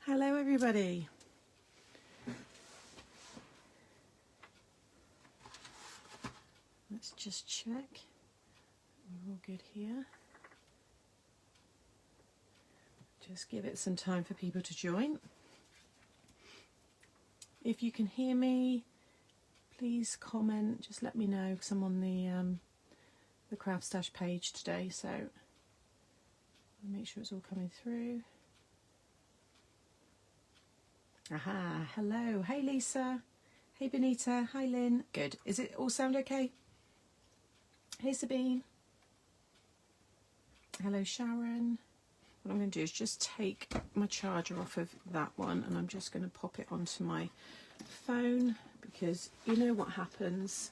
Hello everybody. Let's just check. We're all good here. Just give it some time for people to join. If you can hear me, please comment. Just let me know because I'm on the CraftStash page today, so I'll make sure it's all coming through. Aha, hello. Hey Lisa. Hey Benita. Hi Lynn. Good. Is it all sound okay? Hey Sabine. Hello Sharon. What I'm going to do is just take my charger off of that one and I'm just going to pop it onto my phone because you know what happens.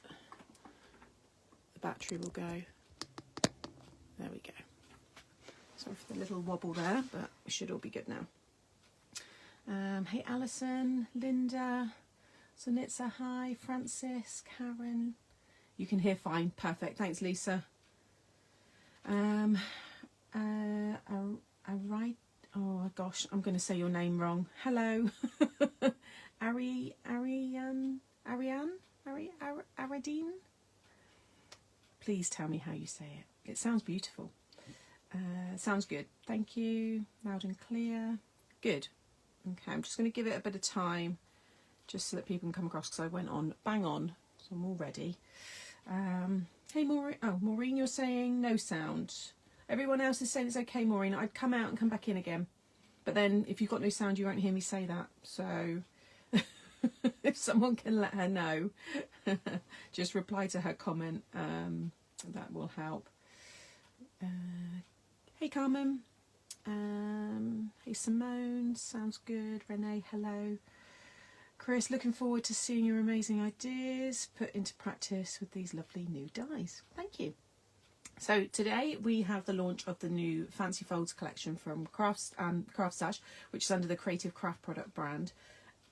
The battery will go. There we go. Sorry for the little wobble there, but we should all be good now. Hey Alison, Linda, Sonitza, hi, Francis, Karen. You can hear fine, perfect. Thanks, Lisa. Oh gosh, I'm going to say your name wrong. Hello, Ariadine. Please tell me how you say it. It sounds beautiful. Sounds good. Thank you. Loud and clear. Good. Okay, I'm just going to give it a bit of time just so that people can come across because I went on bang on, so I'm all ready. Hey Maureen, oh Maureen, you're saying no sound. Everyone else is saying it's okay, Maureen. I'd come out and come back in again, but then if you've got no sound you won't hear me say that, so if someone can let her know, just reply to her comment, that will help. Hey Carmen. Hey Simone, sounds good. Renee, hello. Chris, looking forward to seeing your amazing ideas put into practice with these lovely new dies. Thank you. So today we have the launch of the new Fancy Folds collection from CraftStash, which is under the Creative Craft Product brand.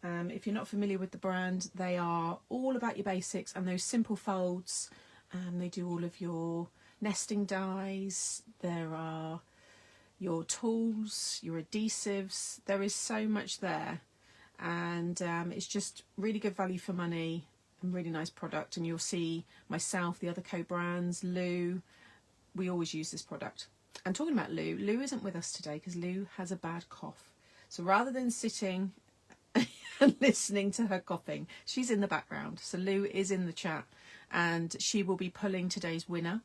If you're not familiar with the brand, they are all about your basics and those simple folds. They do all of your nesting dies. There are your tools, your adhesives. There is so much there, and it's just really good value for money and really nice product. And you'll see myself, the other co-brands, Lou, we always use this product. And talking about Lou, Lou isn't with us today because Lou has a bad cough. So rather than sitting and listening to her coughing, she's in the background. So Lou is in the chat and she will be pulling today's winner.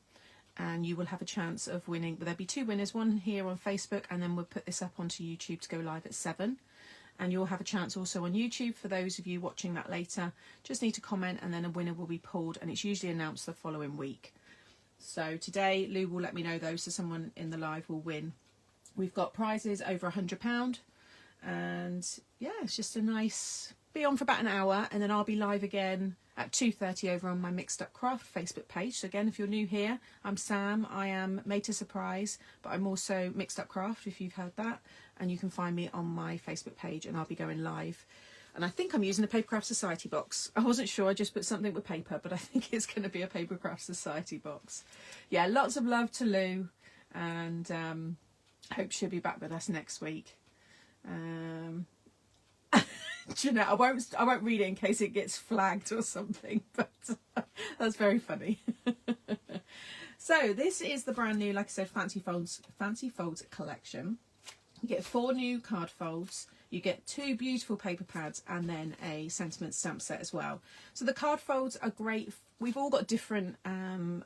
And you will have a chance of winning. There'll be two winners, one here on Facebook, and then we'll put this up onto YouTube to go live at 7. And you'll have a chance also on YouTube for those of you watching that later. Just need to comment and then a winner will be pulled, and it's usually announced the following week. So today Lou will let me know though, so someone in the live will win. We've got prizes over £100, and yeah, it's just a nice, be on for about an hour, and then I'll be live again at 2:30 over on my Mixed Up Craft Facebook page. So again, if you're new here, I'm Sam. I am Made to Surprise, but I'm also Mixed Up Craft, if you've heard that. And you can find me on my Facebook page, and I'll be going live. And I think I'm using a Papercraft Society box. I wasn't sure, I just put something with paper, but I think it's going to be a Papercraft Society box. Yeah, lots of love to Lou, and hope she'll be back with us next week. Do you know, I won't read it in case it gets flagged or something, but that's very funny. So this is the brand new, like I said, Fancy Folds collection. You get 4 new card folds, you get 2 beautiful paper pads, and then a sentiment stamp set as well. So the card folds are great. We've all got different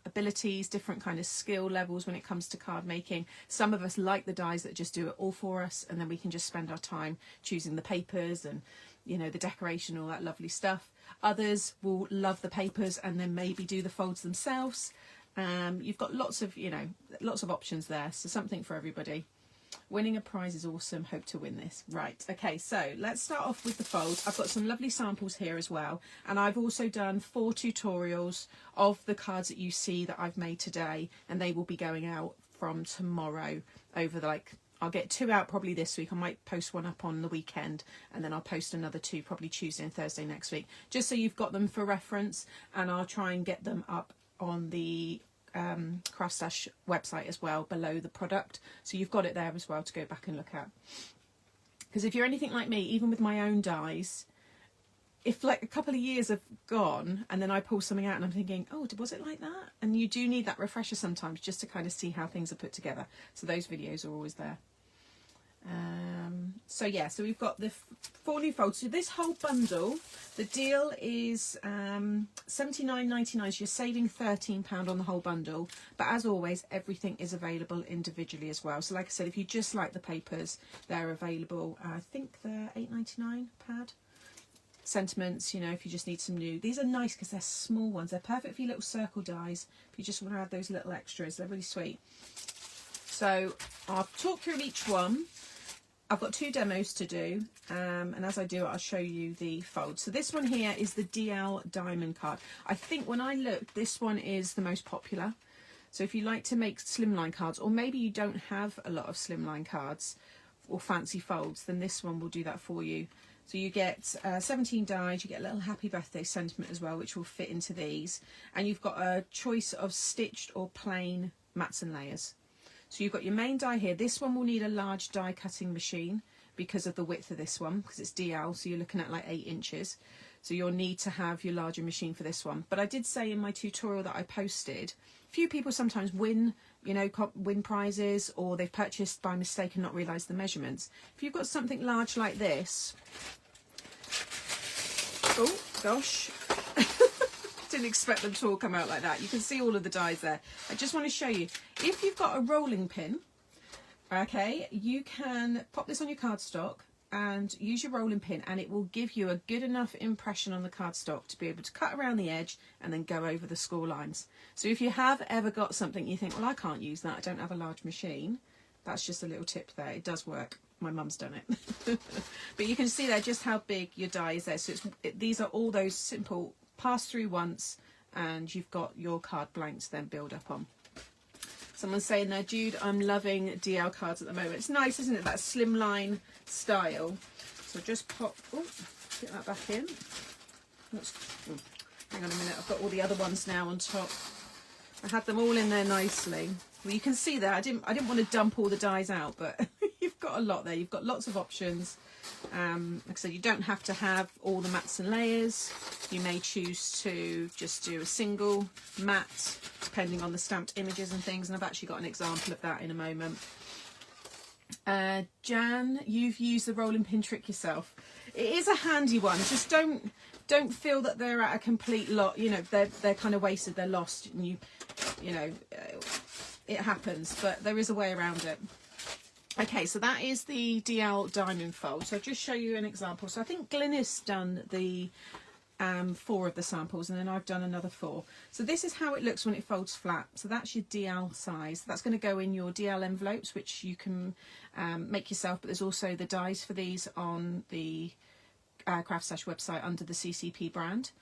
abilities, different kind of skill levels when it comes to card making. Some of us like the dies that just do it all for us, and then we can just spend our time choosing the papers and, you know, the decoration, all that lovely stuff. Others will love the papers and then maybe do the folds themselves. You've got lots of options there, so something for everybody. Winning a prize is awesome. Hope to win this. Right, okay, so let's start off with the folds. I've got some lovely samples here as well, and I've also done 4 tutorials of the cards that you see that I've made today, and they will be going out from tomorrow over the, I'll get 2 out probably this week. I might post one up on the weekend, and then I'll post another 2 probably Tuesday and Thursday next week, just so you've got them for reference. And I'll try and get them up on the CraftStash website as well below the product, so you've got it there as well to go back and look at. Because if you're anything like me, even with my own dies, if like a couple of years have gone and then I pull something out and I'm thinking, oh, was it like that? And you do need that refresher sometimes just to kind of see how things are put together. So those videos are always there. So yeah, so we've got the 4 new folds. So this whole bundle, the deal is $79.99. So you're saving £13 on the whole bundle. But as always, everything is available individually as well. So like I said, if you just like the papers, they're available. I think they're $8.99 pad. Sentiments, you know, if you just need some new. These are nice because they're small ones. They're perfect for your little circle dies. If you just want to add those little extras, they're really sweet. So I'll talk through each one. I've got 2 demos to do, and as I do, I'll show you the fold. So this one here is the DL Diamond card. I think when I looked, this one is the most popular. So if you like to make slimline cards, or maybe you don't have a lot of slimline cards or fancy folds, then this one will do that for you. So you get 17 dies, you get a little happy birthday sentiment as well, which will fit into these. And you've got a choice of stitched or plain mats and layers. So you've got your main die here. This one will need a large die cutting machine because of the width of this one, because it's DL, so you're looking at like 8 inches. So you'll need to have your larger machine for this one. But I did say in my tutorial that I posted, a few people sometimes win, you know, win prizes, or they've purchased by mistake and not realised the measurements. If you've got something large like this, oh gosh, didn't expect them to all come out like that. You can see all of the dies there. I just want to show you, if you've got a rolling pin, okay, you can pop this on your cardstock and use your rolling pin, and it will give you a good enough impression on the cardstock to be able to cut around the edge and then go over the score lines. So if you have ever got something you think, well, I can't use that, I don't have a large machine, that's just a little tip there. It does work. My mum's done it. But you can see there just how big your die is there. So these are all those simple pass through once, and you've got your card blank to then build up on. Someone's saying there, Jude, I'm loving DL cards at the moment. It's nice, isn't it, that slimline style. So just pop, oh, get that back in. Hang on a minute, I've got all the other ones now on top. I had them all in there nicely. Well, you can see there, I didn't want to dump all the dies out, but you've got a lot there. You've got lots of options. Like I said, you don't have to have all the mats and layers. You may choose to just do a single mat, depending on the stamped images and things. And I've actually got an example of that in a moment. Jan, you've used the rolling pin trick yourself. It is a handy one. Just don't feel that they're at a complete lot. You know, they're kind of wasted. They're lost. And you know, it happens. But there is a way around it. Okay, so that is the DL Diamond fold. So I'll just show you an example. So I think Glynis done the 4 of the samples, and then I've done another 4. So this is how it looks when it folds flat. So that's your DL size. That's going to go in your DL envelopes, which you can make yourself, but there's also the dies for these on the CraftStash website under the CCP brand.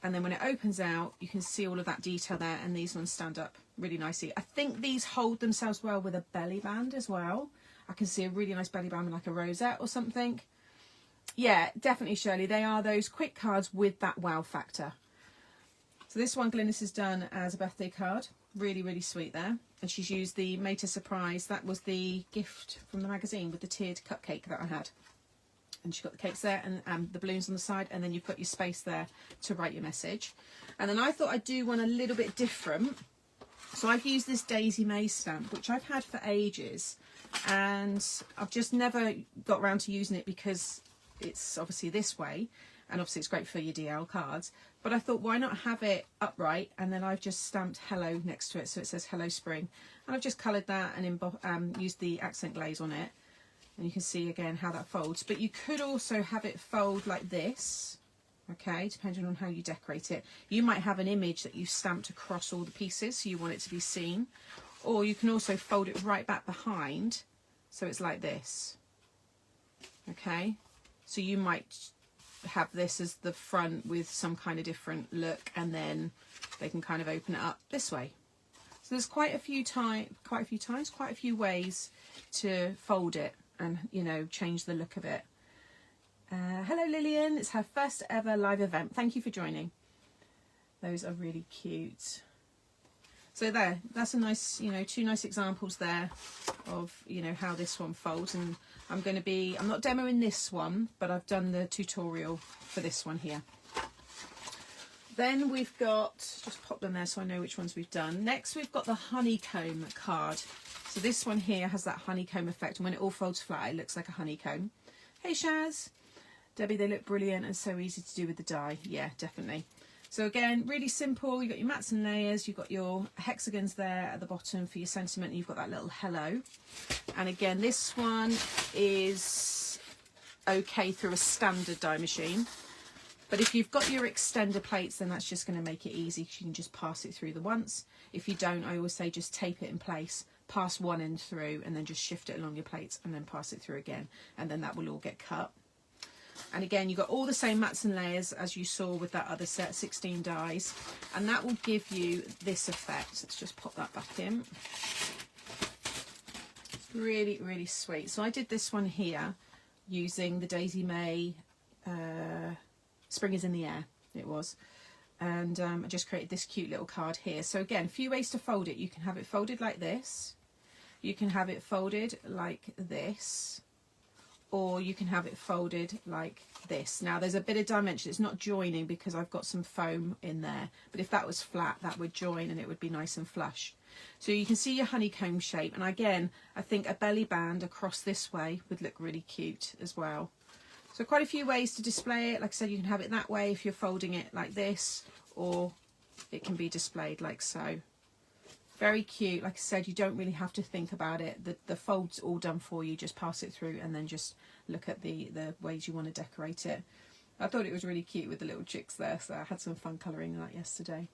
And then when it opens out, you can see all of that detail there, and these ones stand up really nicely. I think these hold themselves well with a belly band as well. I can see a really nice belly band with like a rosette or something. Yeah, definitely, Shirley. They are those quick cards with that wow factor. So this one Glynis has done as a birthday card. Really, really sweet there. And she's used the Made to Surprise. That was the gift from the magazine with the tiered cupcake that I had. And she's got the cakes there and the balloons on the side, and then you've got your space there to write your message. And then I thought I'd do one a little bit different. So I've used this Daisy Maze stamp, which I've had for ages, and I've just never got around to using it because it's obviously this way, and obviously it's great for your DL cards. But I thought, why not have it upright? And then I've just stamped hello next to it, so it says hello spring. And I've just coloured that and used the accent glaze on it. And you can see again how that folds. But you could also have it fold like this, okay, depending on how you decorate it. You might have an image that you've stamped across all the pieces, so you want it to be seen. Or you can also fold it right back behind, so it's like this, okay. So you might have this as the front with some kind of different look, and then they can kind of open it up this way. So there's quite a few ways to fold it and, you know, change the look of it. Hello Lillian, it's her first ever live event. Thank you for joining. Those are really cute. So there, that's a nice, you know, 2 nice examples there of, you know, how this one folds. And I'm not demoing this one, but I've done the tutorial for this one here. Then we've got, just pop them there so I know which ones we've done. Next we've got the honeycomb card. So this one here has that honeycomb effect, and when it all folds flat it looks like a honeycomb. Hey Shaz, Debbie, they look brilliant and so easy to do with the die. Yeah, definitely. So again, really simple. You've got your mats and layers, you've got your hexagons there at the bottom for your sentiment, and you've got that little hello. And again, this one is okay through a standard die machine. But if you've got your extender plates, then that's just going to make it easy because you can just pass it through the once. If you don't, I always say just tape it in place, pass one end through, and then just shift it along your plates and then pass it through again. And then that will all get cut. And again, you've got all the same mats and layers as you saw with that other set, 16 dies. And that will give you this effect. Let's just pop that back in. It's really, really sweet. So I did this one here using the Daisy May Spring is in the Air, it was. And I just created this cute little card here. So again, a few ways to fold it. You can have it folded like this. You can have it folded like this. Or you can have it folded like this. Now there's a bit of dimension, it's not joining because I've got some foam in there, but if that was flat that would join and it would be nice and flush. So you can see your honeycomb shape, and again I think a belly band across this way would look really cute as well. So quite a few ways to display it. Like I said, you can have it that way if you're folding it like this, or it can be displayed like so. Very cute. Like I said, you don't really have to think about it. The fold's all done for you. Just pass it through and then just look at the ways you want to decorate it. I thought it was really cute with the little chicks there, so I had some fun colouring that yesterday.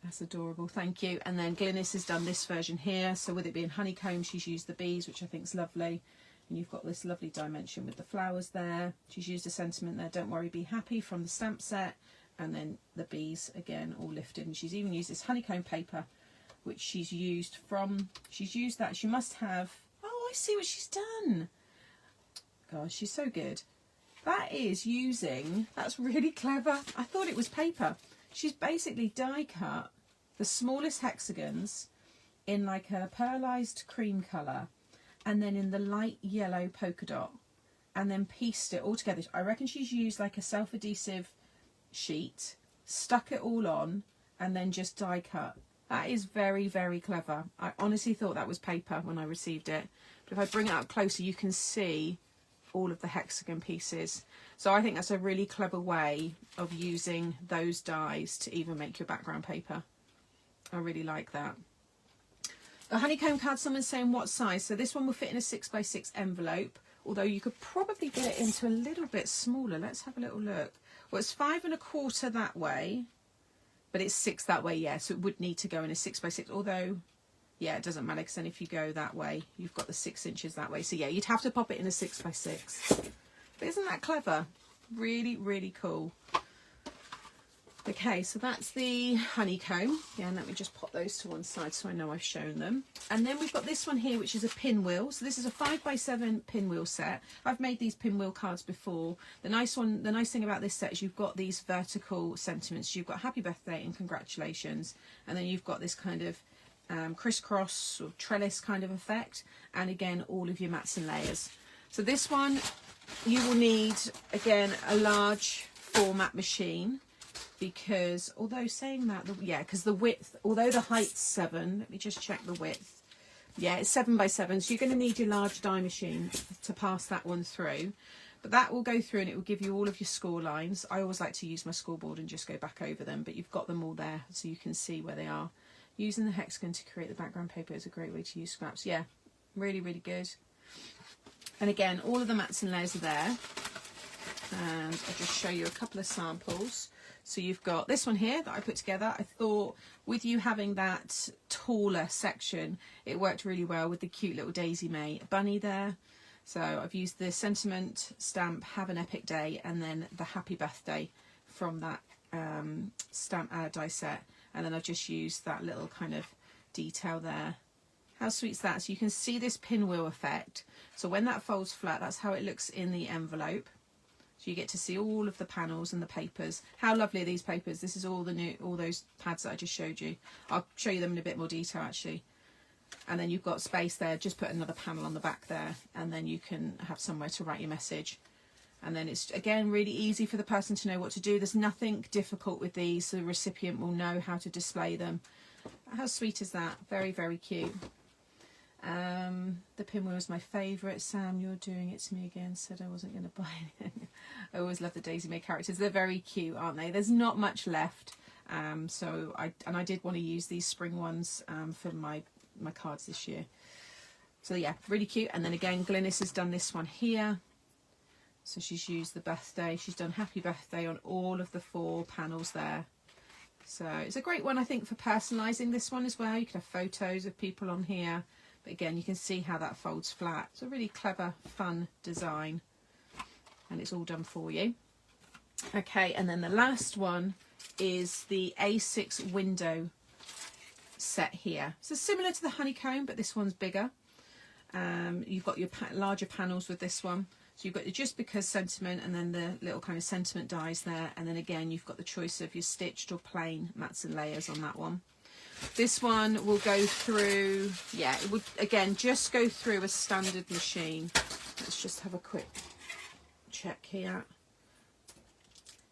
That's adorable, thank you. And then Glynis has done this version here. So with it being honeycomb, she's used the bees, which I think is lovely. And you've got this lovely dimension with the flowers there. She's used a sentiment there, don't worry, be happy, from the stamp set. And then the bees, again, all lifted. And she's even used this honeycomb paper, which she's used that. She must have, oh, I see what she's done. God, she's so good. That is using, that's really clever. I thought it was paper. She's basically die cut the smallest hexagons in like a pearlized cream colour and then in the light yellow polka dot and then pieced it all together. I reckon she's used like a self-adhesive sheet, stuck it all on and then just die cut. That is very, very clever. I honestly thought that was paper when I received it. But if I bring it up closer, you can see all of the hexagon pieces. So I think that's a really clever way of using those dies to even make your background paper. I really like that. The honeycomb card, someone's saying what size. So this one will fit in a 6x6 envelope, although you could probably get it into a little bit smaller. Let's have a little look. Well, it's 5 1/4 that way. But it's 6 that way, yeah, so it would need to go in a 6x6, although, yeah, it doesn't matter, because then if you go that way, you've got the 6 inches that way. So, yeah, you'd have to pop it in a 6x6. But isn't that clever? Really, really cool. Okay, so that's the honeycomb. Yeah, and let me just pop those to one side so I know I've shown them. And then we've got this one here, which is a pinwheel. So this is a 5x7 pinwheel set. I've made these pinwheel cards before. The nice thing about this set is you've got these vertical sentiments. You've got happy birthday and congratulations. And then you've got this kind of crisscross or trellis kind of effect. And again, all of your mats and layers. So this one, you will need, again, a large format machine. Because although saying that, yeah, because the width, although the height's 7, let me just check the width. Yeah, it's 7x7, so you're going to need your large die machine to pass that one through. But that will go through and it will give you all of your score lines. I always like to use my scoreboard and just go back over them, but you've got them all there so you can see where they are. Using the hexagon to create the background paper is a great way to use scraps. Yeah, really, really good. And again, all of the mats and layers are there. And I'll just show you a couple of samples. So you've got this one here that I put together. I thought with you having that taller section, it worked really well with the cute little Daisy May bunny there. So I've used the sentiment stamp, have an epic day, and then the happy birthday from that stamp die set. And then I've just used that little kind of detail there. How sweet is that? So you can see this pinwheel effect. So when that folds flat, that's how it looks in the envelope. So you get to see all of the panels and the papers. How lovely are these papers? This is all those pads that I just showed you. I'll show you them in a bit more detail actually. And then you've got space there, just put another panel on the back there, and then you can have somewhere to write your message. And then it's, again, really easy for the person to know what to do. There's nothing difficult with these, so the recipient will know how to display them. How sweet is that? Very, very cute. The pinwheel is my favourite. Sam, you're doing it to me again. Said I wasn't going to buy anything. I always love the Daisy May characters. They're very cute, aren't they? There's not much left. So I did want to use these spring ones for my cards this year. So yeah, really cute. And then again, Glynis has done this one here. So she's used the birthday. She's done happy birthday on all of the 4 panels there. So it's a great one, I think, for personalising this one as well. You can have photos of people on here. But again, you can see how that folds flat. It's a really clever, fun design. And it's all done for you. Okay, and then the last one is the A6 window set here. So similar to the Honeycomb, but this one's bigger. You've got your larger panels with this one. So you've got the Just Because sentiment and then the little kind of sentiment dies there. And then again, you've got the choice of your stitched or plain mats and layers on that one. This one will go through, yeah, it would, again, just go through a standard machine. Let's just have a quick check here.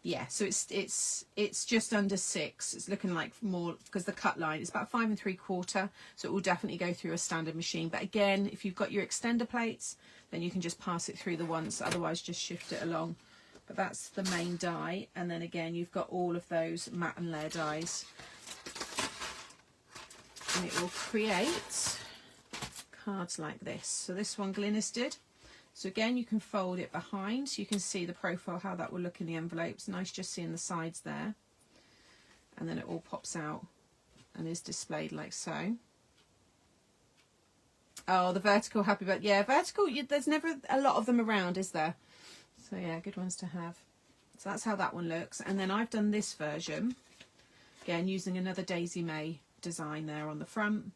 Yeah, so it's just under 6. It's looking like more, because the cut line is about 5 3/4, so it will definitely go through a standard machine. But again, if you've got your extender plates, then you can just pass it through the once, otherwise just shift it along. But that's the main die, and then again you've got all of those matte and layer dies, and it will create cards like this. So this one Glynis did. So again, you can fold it behind, so you can see the profile, how that will look in the envelopes. Nice just seeing the sides there. And then it all pops out and is displayed like so. Oh, the vertical happy birthday. Yeah, vertical, there's never a lot of them around, is there? So yeah, good ones to have. So that's how that one looks. And then I've done this version, again, using another Daisy May design there on the front.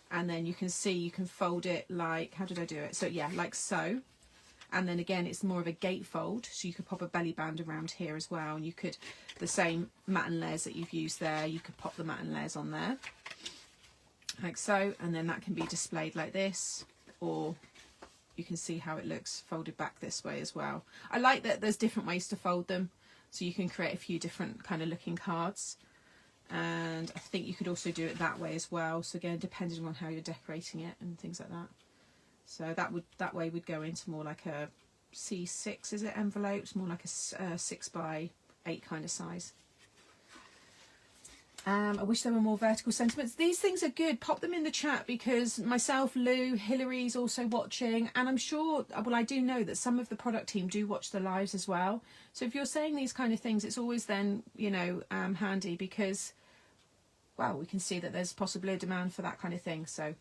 And then you can see, you can fold it like, how did I do it? So yeah, like so. And then again, it's more of a gatefold, so you could pop a belly band around here as well. And you could, the same matte and layers that you've used there, you could pop the matte and layers on there, like so. And then that can be displayed like this, or you can see how it looks folded back this way as well. I like that there's different ways to fold them, so you can create a few different kind of looking cards. And I think you could also do it that way as well. So again, depending on how you're decorating it and things like that. So that way would go into more like a C6, is it, envelopes, more like a 6x8 kind of size. I wish there were more vertical sentiments. These things are good. Pop them in the chat, because myself, Lou, Hillary's also watching, and I'm sure, well, I do know that some of the product team do watch the lives as well. So if you're saying these kind of things, it's always then, you know, handy, because, well, we can see that there's possibly a demand for that kind of thing. So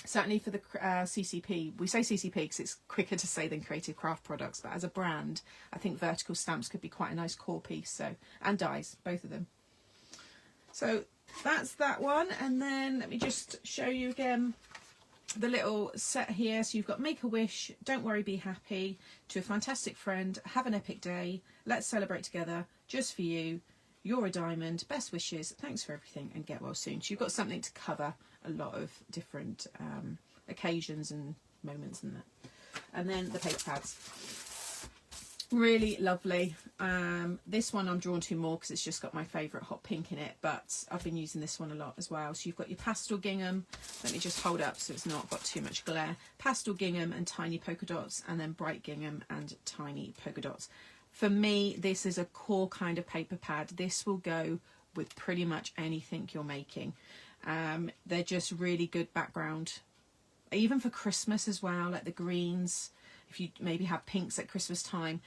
certainly for the CCP, we say CCP because it's quicker to say than Creative Craft Products, but as a brand, I think vertical stamps could be quite a nice core piece. So, and dies, both of them. So that's that one. And then let me just show you again the little set here. So you've got Make a Wish, Don't Worry, Be Happy, To a Fantastic Friend, Have an Epic Day, Let's Celebrate Together, Just for You, You're a Diamond, Best Wishes, Thanks for Everything, and Get Well Soon. So you've got something to cover a lot of different occasions and moments and that. And then the paper pads. Really lovely. This one I'm drawn to more because it's just got my favourite hot pink in it, but I've been using this one a lot as well. So you've got your pastel gingham. Let me just hold up so it's not got too much glare. Pastel gingham and tiny polka dots, and then bright gingham and tiny polka dots. For me, this is a core kind of paper pad. This will go with pretty much anything you're making. They're just really good background, even for Christmas as well, like the greens. If you maybe have pinks at Christmas time,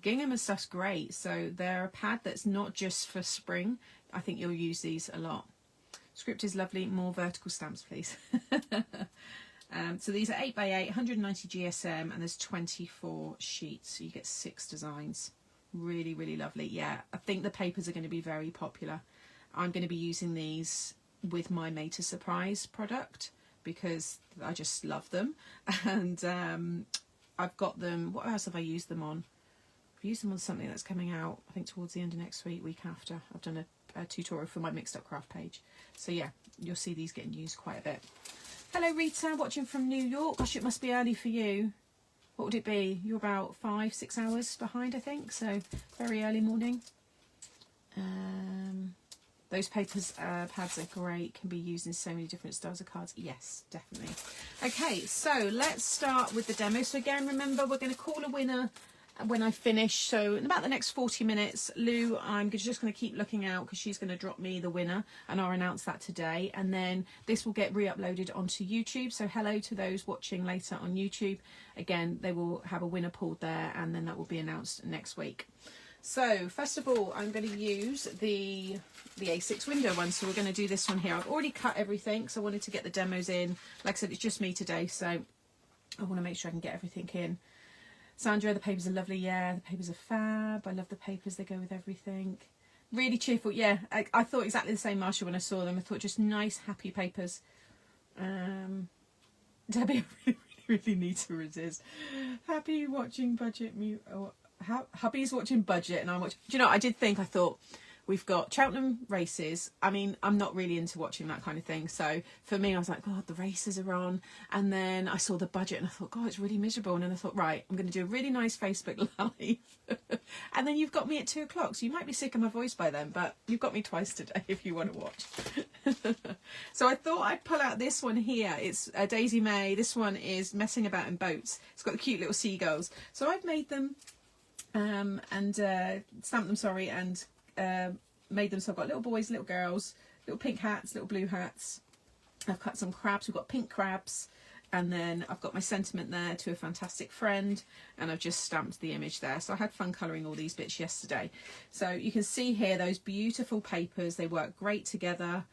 gingham and stuff's great. So they're a pad that's not just for spring. I think you'll use these a lot. Script is lovely. More vertical stamps, please. So these are 8x8, 190 GSM, and there's 24 sheets. So you get 6 designs. Really, really lovely. Yeah, I think the papers are going to be very popular. I'm going to be using these with my Made to Surprise product because I just love them. And I've got them, what else have I used them on? I've used them on something that's coming out, I think towards the end of next week after. I've done a tutorial for my Mixed Up Craft page. So yeah, you'll see these getting used quite a bit. Hello Rita, watching from New York. Gosh, it must be early for you. What would it be? You're about 5-6 hours behind, I think. So very early morning. Those papers pads are great, can be used in so many different styles of cards. Yes, definitely. Okay, so let's start with the demo. So again, remember, we're going to call a winner when I finish. So in about the next 40 minutes, Lou, I'm just going to keep looking out because she's going to drop me the winner, and I'll announce that today. And then this will get re-uploaded onto YouTube. So hello to those watching later on YouTube. Again, they will have a winner pulled there, and then that will be announced next week. So first of all, I'm going to use the A6 window one. So we're going to do this one here. I've already cut everything, so I wanted to get the demos in. Like I said, it's just me today, so I want to make sure I can get everything in. Sandra, the papers are lovely. Yeah, the papers are fab. I love the papers. They go with everything. Really cheerful. Yeah, I thought exactly the same, Marsha, when I saw them. I thought just nice, happy papers. Debbie, I really need to resist. Happy watching budget mute. Oh, hubby's watching budget and I'm watching. Do you know, I thought we've got Cheltenham races. I mean, I'm not really into watching that kind of thing. So for me, I was like, God, the races are on. And then I saw the budget and I thought, God, it's really miserable. And then I thought, right, I'm going to do a really nice Facebook Live. And then you've got me at 2 o'clock. So you might be sick of my voice by then, but you've got me twice today if you want to watch. So I thought I'd pull out this one here. It's a Daisy May. This one is Messing About in Boats. It's got the cute little seagulls. So I've made them stamped them, sorry, and made them so I've got little boys, little girls, little pink hats, little blue hats. I've cut some crabs. We've got pink crabs, and then I've got my sentiment there, to a fantastic friend, and I've just stamped the image there. So I had fun colouring all these bits yesterday. So you can see here those beautiful papers. They work great together,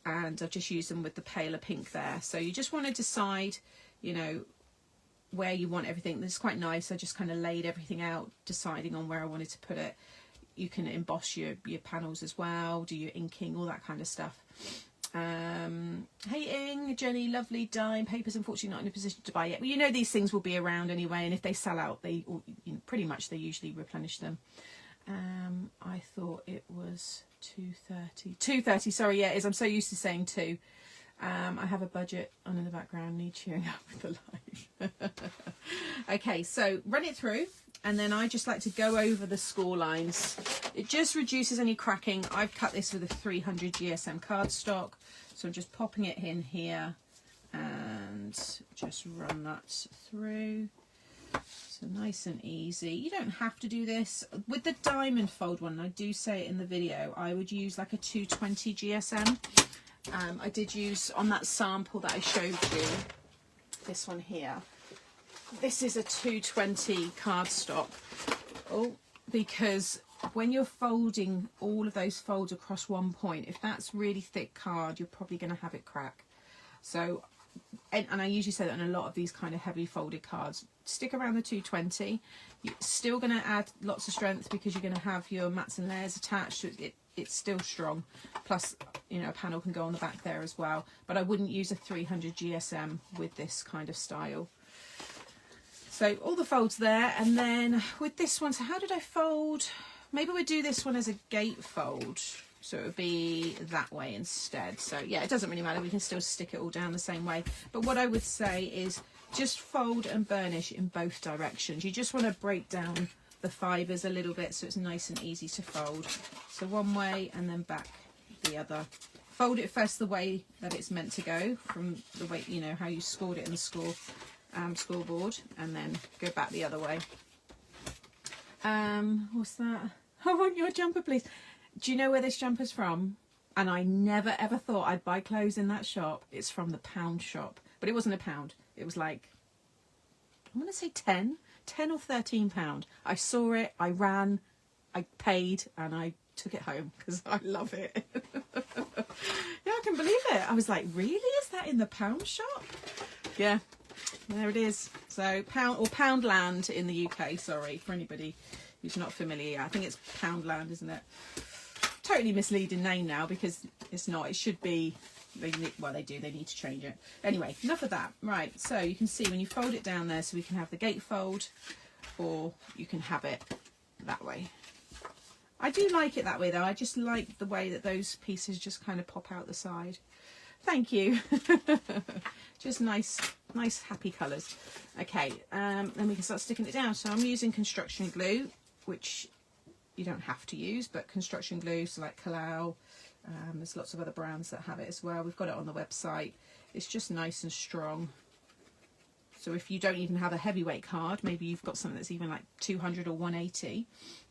and I've just used them with the paler pink there. So you just want to decide, you know, where you want everything. This is quite nice. I just kind of laid everything out, deciding on where I wanted to put it. You can emboss your panels as well, do your inking, all that kind of stuff. Hey Ing, Jenny, lovely dime papers, unfortunately not in a position to buy yet. Well, you know, these things will be around anyway, and if they sell out, they, you know, pretty much they usually replenish them. I thought it was 2:30. 2:30, sorry, yeah, it is. I'm so used to saying 2. I have a budget on in the background, need cheering up with the live. Okay, so run it through, and then I just like to go over the score lines. It just reduces any cracking. I've cut this with a 300 GSM cardstock, so I'm just popping it in here and just run that through. So nice and easy. You don't have to do this. With the diamond fold one, I do say it in the video, I would use like a 220 GSM. I did use on that sample that I showed you, this one here. This is a 220 cardstock. Oh, because when you're folding all of those folds across one point, if that's really thick card, you're probably going to have it crack. So, and I usually say that on a lot of these kind of heavily folded cards, stick around the 220. You're still going to add lots of strength because you're going to have your mats and layers attached. So it's still strong. Plus, you know, a panel can go on the back there as well. But I wouldn't use a 300 GSM with this kind of style. So all the folds there, and then with this one, so how did I fold? Maybe we'll do this one as a gate fold. So it would be that way instead. So yeah, it doesn't really matter. We can still stick it all down the same way. But what I would say is just fold and burnish in both directions. You just want to break down the fibres a little bit so it's nice and easy to fold. So one way and then back the other. Fold it first the way that it's meant to go, from the way, you know, how you scored it in the scoreboard, and then go back the other way. What's that? I want your jumper, please. Do you know where this jumper's from? And I never ever thought I'd buy clothes in that shop. It's from the Pound shop, but it wasn't a pound. It was like, I'm going to say 10 or 13 pound. I saw it, I ran, I paid, and I took it home because I love it. Yeah, I can believe it. I was like, really? Is that in the Pound shop? Yeah, there it is. So Poundland in the UK. Sorry for anybody who's not familiar. I think it's Poundland, isn't it? Totally misleading name now because it's not. It should be. They need to change it. Anyway, enough of that. Right, so you can see when you fold it down there, so we can have the gatefold, or you can have it that way. I do like it that way though. I just like the way that those pieces just kind of pop out the side. Thank you. Just nice happy colours. Okay, then we can start sticking it down. So I'm using construction glue, which you don't have to use, but construction glue, so like Kalau, there's lots of other brands that have it as well. We've got it on the website. It's just nice and strong. So if you don't even have a heavyweight card, maybe you've got something that's even like 200 or 180,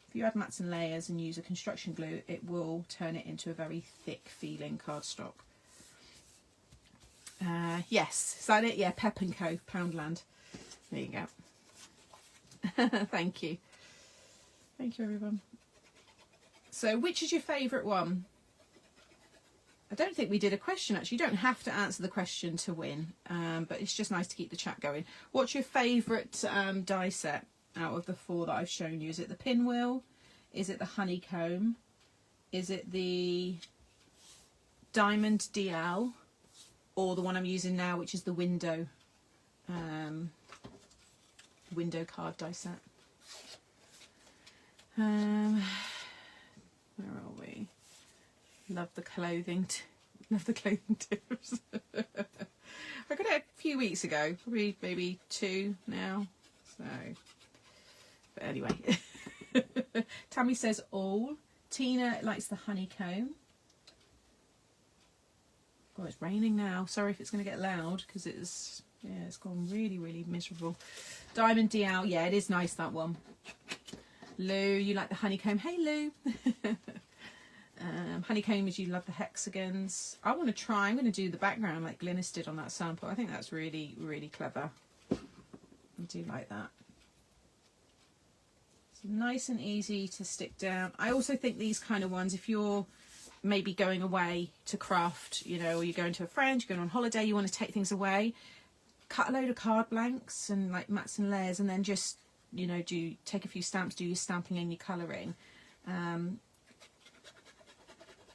if you add mats and layers and use a construction glue, it will turn it into a very thick feeling cardstock. Yes, is that it? Yeah, Pep & Co, Poundland. There you go. Thank you. Thank you, everyone. So which is your favourite one? I don't think we did a question, actually. You don't have to answer the question to win, but it's just nice to keep the chat going. What's your favourite die set out of the 4 that I've shown you? Is it the Pinwheel? Is it the Honeycomb? Is it the Diamond DL? Or the one I'm using now, which is the window card die set? Where are we? Love the clothing. Love the clothing tips. I got it a few weeks ago, probably maybe 2 now. So, but anyway, Tammy says all. Tina likes the Honeycomb. Oh, it's raining now. Sorry if it's going to get loud because it's gone really miserable. Diamond DL, yeah, it is nice, that one. Lou, you like the Honeycomb. Hey Lou. Honeycomb is you love the hexagons. I want to try, I'm going to do the background like Glynis did on that sample. I think that's really clever. I do like that. It's nice and easy to stick down. I also think these kind of ones, if you're maybe going away to craft, you know, or you're going to a friend, you're going on holiday, you want to take things away, cut a load of card blanks and like mats and layers, and then just, you know, take a few stamps, do your stamping and your colouring.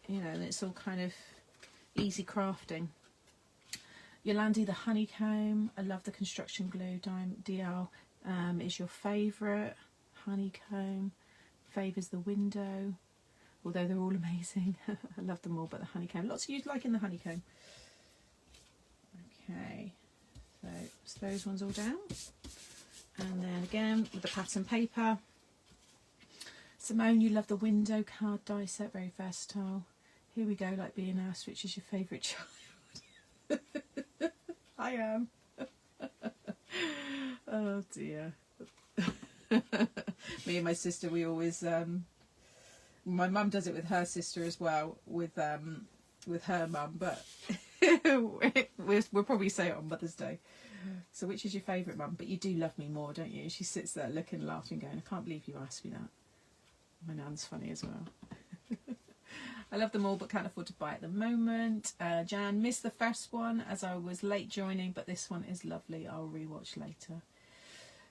You know, and it's all kind of easy crafting. Yolandi, the Honeycomb. I love the construction glue. DL is your favourite. Honeycomb favours the window, although they're all amazing. I love them all, but the Honeycomb. Lots of you liking the Honeycomb. Okay, so it's those ones all down. And then again with the pattern paper. Simone, you love the window card die set, very versatile. Here we go, like being asked, which is your favourite child? I am. Oh dear. Me and my sister, we always, my mum does it with her sister as well, with her mum, but we'll probably say it on Mother's Day. So which is your favourite, mum? But you do love me more, don't you? She sits there looking, laughing, going, I can't believe you asked me that. My nan's funny as well. I love them all, but can't afford to buy at the moment. Jan, missed the first one as I was late joining, but this one is lovely. I'll rewatch later.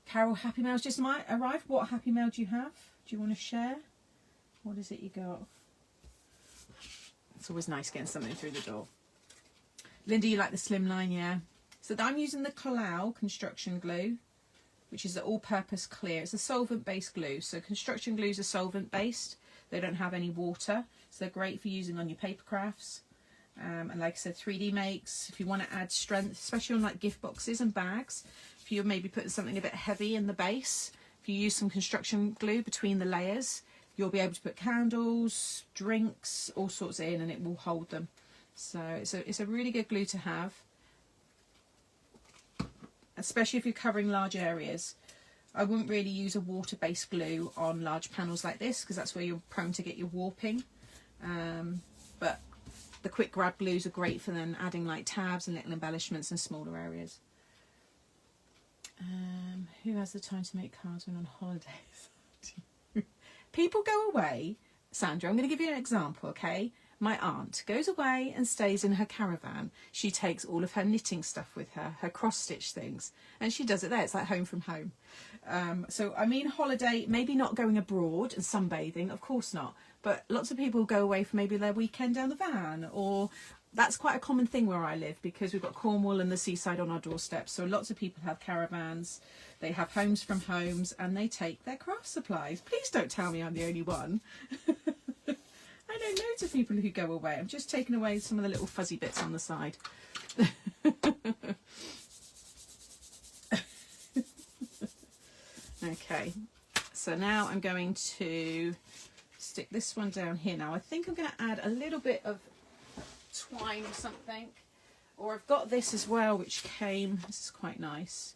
Carol, Happy Mail's just arrived. What Happy Mail do you have? Do you want to share? What is it you got? It's always nice getting something through the door. Linda, you like the slimline, yeah? So I'm using the Kalau construction glue, which is the all-purpose clear. It's a solvent-based glue. So construction glues are solvent-based. They don't have any water, so they're great for using on your paper crafts. And like I said, 3D makes, if you want to add strength, especially on like gift boxes and bags, if you're maybe putting something a bit heavy in the base, if you use some construction glue between the layers, you'll be able to put candles, drinks, all sorts in, and it will hold them. So it's a really good glue to have, especially if you're covering large areas. I wouldn't really use a water-based glue on large panels like this because that's where you're prone to get your warping. But the quick grab glues are great for then adding like tabs and little embellishments in smaller areas. Who has the time to make cards when on holidays? People go away. Sandra, I'm going to give you an example, okay? My aunt goes away and stays in her caravan. She takes all of her knitting stuff with her cross-stitch things, and she does it there. It's like home from home. So, I mean, holiday, maybe not going abroad and sunbathing, of course not. But lots of people go away for maybe their weekend down the van, or that's quite a common thing where I live, because we've got Cornwall and the seaside on our doorstep. So lots of people have caravans, they have homes from homes, and they take their craft supplies. Please don't tell me I'm the only one. I know loads of people who go away. I'm just taking away some of the little fuzzy bits on the side. Okay, so now I'm going to stick this one down here. Now I think I'm going to add a little bit of twine or something, or I've got this as well, which came, this is quite nice,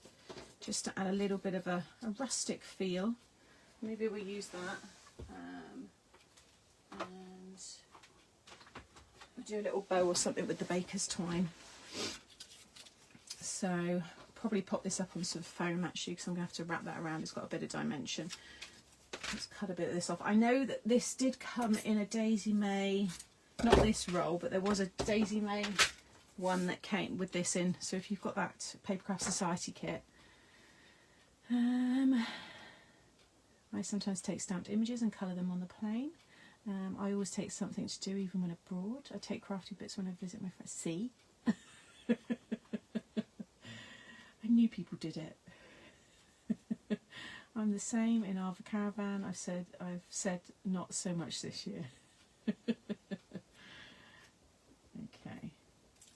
just to add a little bit of a rustic feel. Maybe we'll use that, and we'll do a little bow or something with the baker's twine. So probably pop this up on some foam actually, because I'm going to have to wrap that around. It's got a bit of dimension. Let's cut a bit of this off. I know that this did come in a Daisy May, not this roll, but there was a Daisy May one that came with this in. So if you've got that Papercraft Society kit, I sometimes take stamped images and colour them on the plane. I always take something to do even when abroad. I take crafty bits when I visit my friends. See? I knew people did it. I'm the same in our caravan. I've said not so much this year. Okay.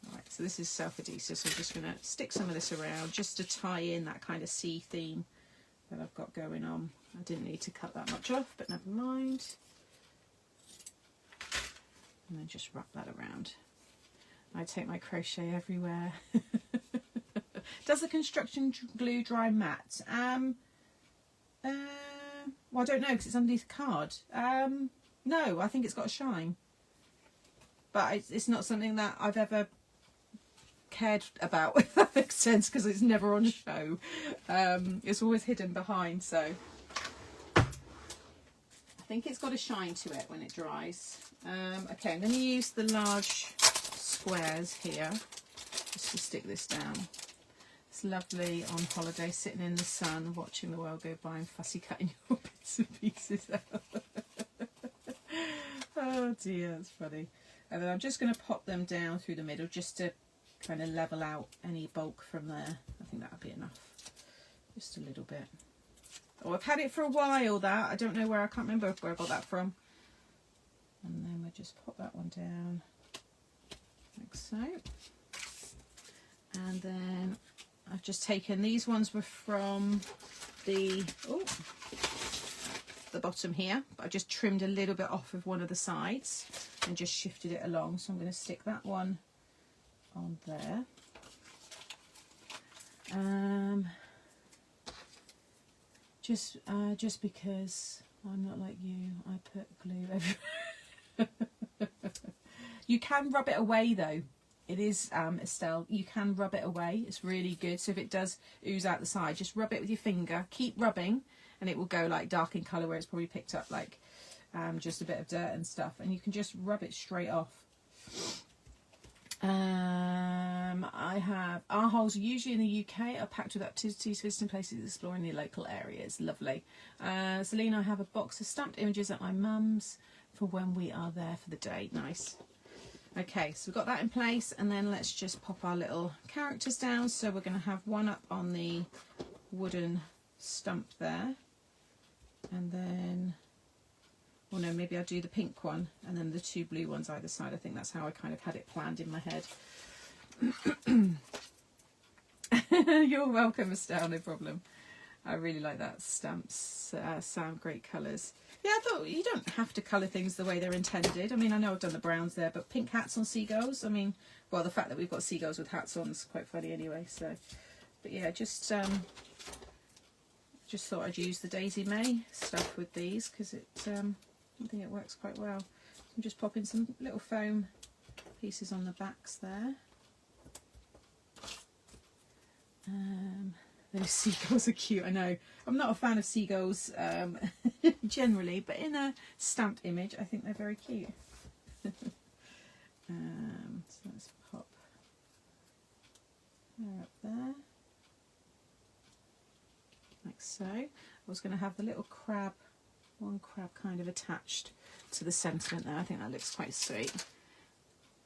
Alright, so this is self-adhesive, so I'm just going to stick some of this around just to tie in that kind of sea theme that I've got going on. I didn't need to cut that much off, but never mind. And then just wrap that around. I take my crochet everywhere. Does the construction glue dry matte? Well, I don't know, because it's underneath the card. No, I think it's got a shine. But it's not something that I've ever cared about, if that makes sense, because it's never on show. It's always hidden behind, so I think it's got a shine to it when it dries. Okay, I'm going to use the large squares here just to stick this down. It's lovely on holiday, sitting in the sun, watching the world go by and fussy cutting your bits and pieces out. Oh dear, that's funny. And then I'm just going to pop them down through the middle just to kind of level out any bulk from there. I think that would be enough. Just a little bit. Oh, I've had it for a while, that. I don't know where, I can't remember where I got that from. And then we'll just pop that one down like so. And then I've just taken, these ones were from the bottom here, but I've just trimmed a little bit off of one of the sides and just shifted it along. So I'm going to stick that one on there. Just because I'm not like you, I put glue everywhere. You can rub it away though. It is, Estelle, you can rub it away. It's really good. So if it does ooze out the side, just rub it with your finger. Keep rubbing and it will go like dark in colour where it's probably picked up like just a bit of dirt and stuff. And you can just rub it straight off. I have, our holes usually in the UK are packed with activities, visiting places, exploring the local areas. Lovely. Celine, I have a box of stamped images at my mum's for when we are there for the day. Nice. Okay, so we've got that in place, and then let's just pop our little characters down. So we're going to have one up on the wooden stump there, and then, well no, maybe I'll do the pink one and then the two blue ones either side. I think that's how I kind of had it planned in my head. You're welcome, Estelle, no problem. I really like that. Stamps sound great colours. Yeah, I thought you don't have to colour things the way they're intended. I mean, I know I've done the browns there, but pink hats on seagulls. I mean, well, the fact that we've got seagulls with hats on is quite funny anyway. So, but yeah, just thought I'd use the Daisy May stuff with these because it, I think it works quite well. I'm just popping some little foam pieces on the backs there. Those seagulls are cute, I know. I'm not a fan of seagulls generally, but in a stamped image I think they're very cute. So let's pop her up there, like so. I was going to have the little crab, one crab kind of attached to the sentiment there. I think that looks quite sweet.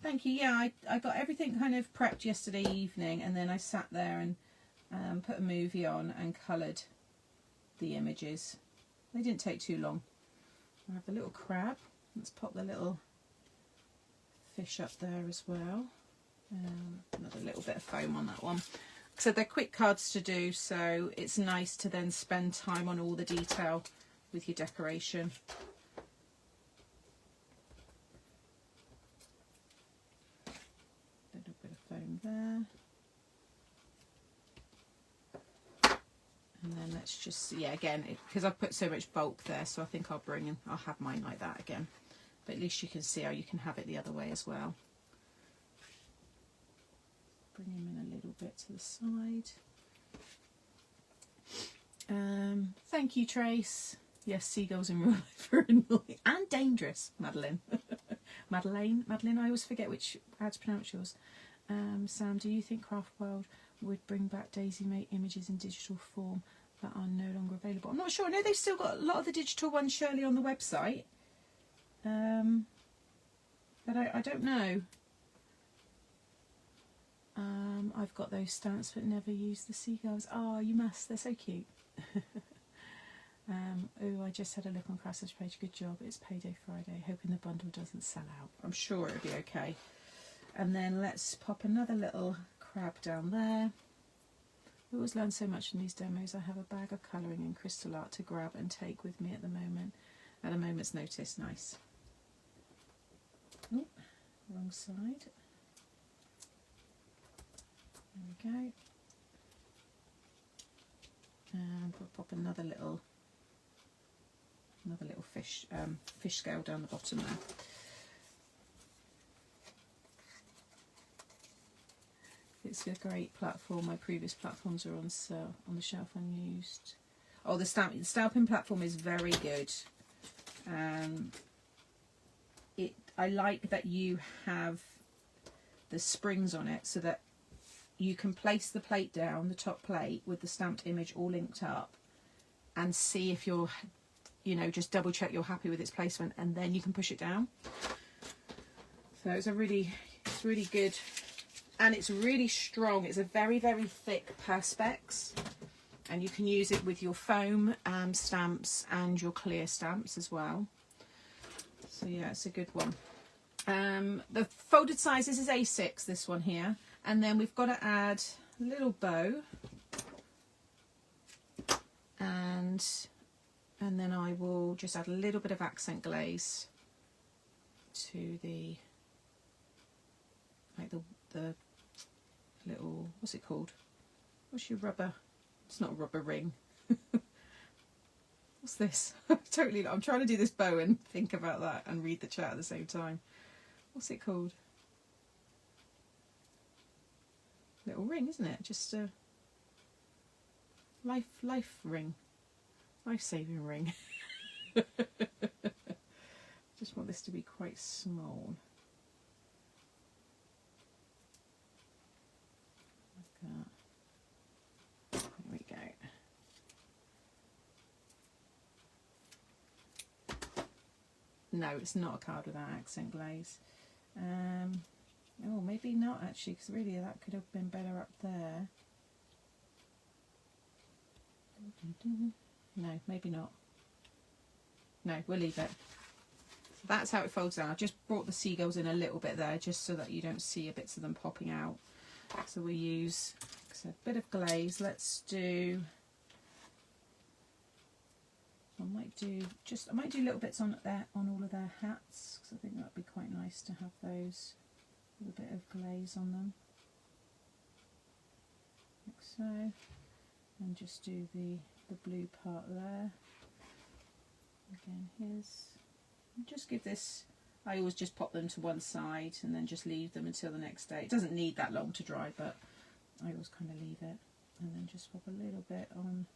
Thank you. Yeah, I got everything kind of prepped yesterday evening, and then I sat there and put a movie on and coloured the images. They didn't take too long. I have the little crab. Let's pop the little fish up there as well. Another little bit of foam on that one. So they're quick cards to do, so it's nice to then spend time on all the detail with your decoration. Little bit of foam there. And then let's just, yeah, again, because I've put so much bulk there, so I think I'll have mine like that again. But at least you can see how you can have it the other way as well. Bring him in a little bit to the side. Thank you, Trace. Yes, seagulls in real life are annoying and dangerous, Madeline. Madeline, I always forget how to pronounce yours. Sam, do you think Craft World would bring back Daisy Mate images in digital form that are no longer available? I'm not sure. I know they've still got a lot of the digital ones, Shirley, on the website. But I don't know. I've got those stamps but never used the seagulls. Oh, you must. They're so cute. Oh, I just had a look on CraftStash page. Good job. It's payday Friday. Hoping the bundle doesn't sell out. I'm sure it'll be okay. And then let's pop another little crab down there. I always learn so much in these demos. I have a bag of colouring and crystal art to grab and take with me at the moment. At a moment's notice. Nice. Oh, wrong side. There we go. And we'll pop another little fish scale down the bottom there. It's a great platform. My previous platforms are on sale on the shelf unused. Oh, the stamping platform is very good. I like that you have the springs on it so that you can place the plate down, the top plate, with the stamped image all linked up, and see if you're, just double check you're happy with its placement, and then you can push it down. So it's really good, and it's really strong. It's a very, very thick Perspex, and you can use it with your foam stamps and your clear stamps as well. So yeah, it's a good one. The folded size, this is A6, this one here. And then we've got to add a little bow, and then I will just add a little bit of accent glaze to the little, what's it called? What's your rubber? It's not a rubber ring. What's this? I'm trying to do this bow and think about that and read the chat at the same time. What's it called? Little ring, isn't it? Just a life ring, life-saving ring. Just want this to be quite small. Like that. There we go. No, it's not a card without accent glaze. Oh, maybe not actually, because really that could have been better up there. No, maybe not. No, we'll leave it. So that's how it folds down. I just brought the seagulls in a little bit there, just so that you don't see bits of them popping out. So we use a bit of glaze. Let's do. I might do little bits on all of their hats, because I think that'd be quite nice to have those. A little bit of glaze on them, like so, and just do the blue part there. Again, just give this. I always just pop them to one side and then just leave them until the next day. It doesn't need that long to dry, but I always kind of leave it, and then just pop a little bit on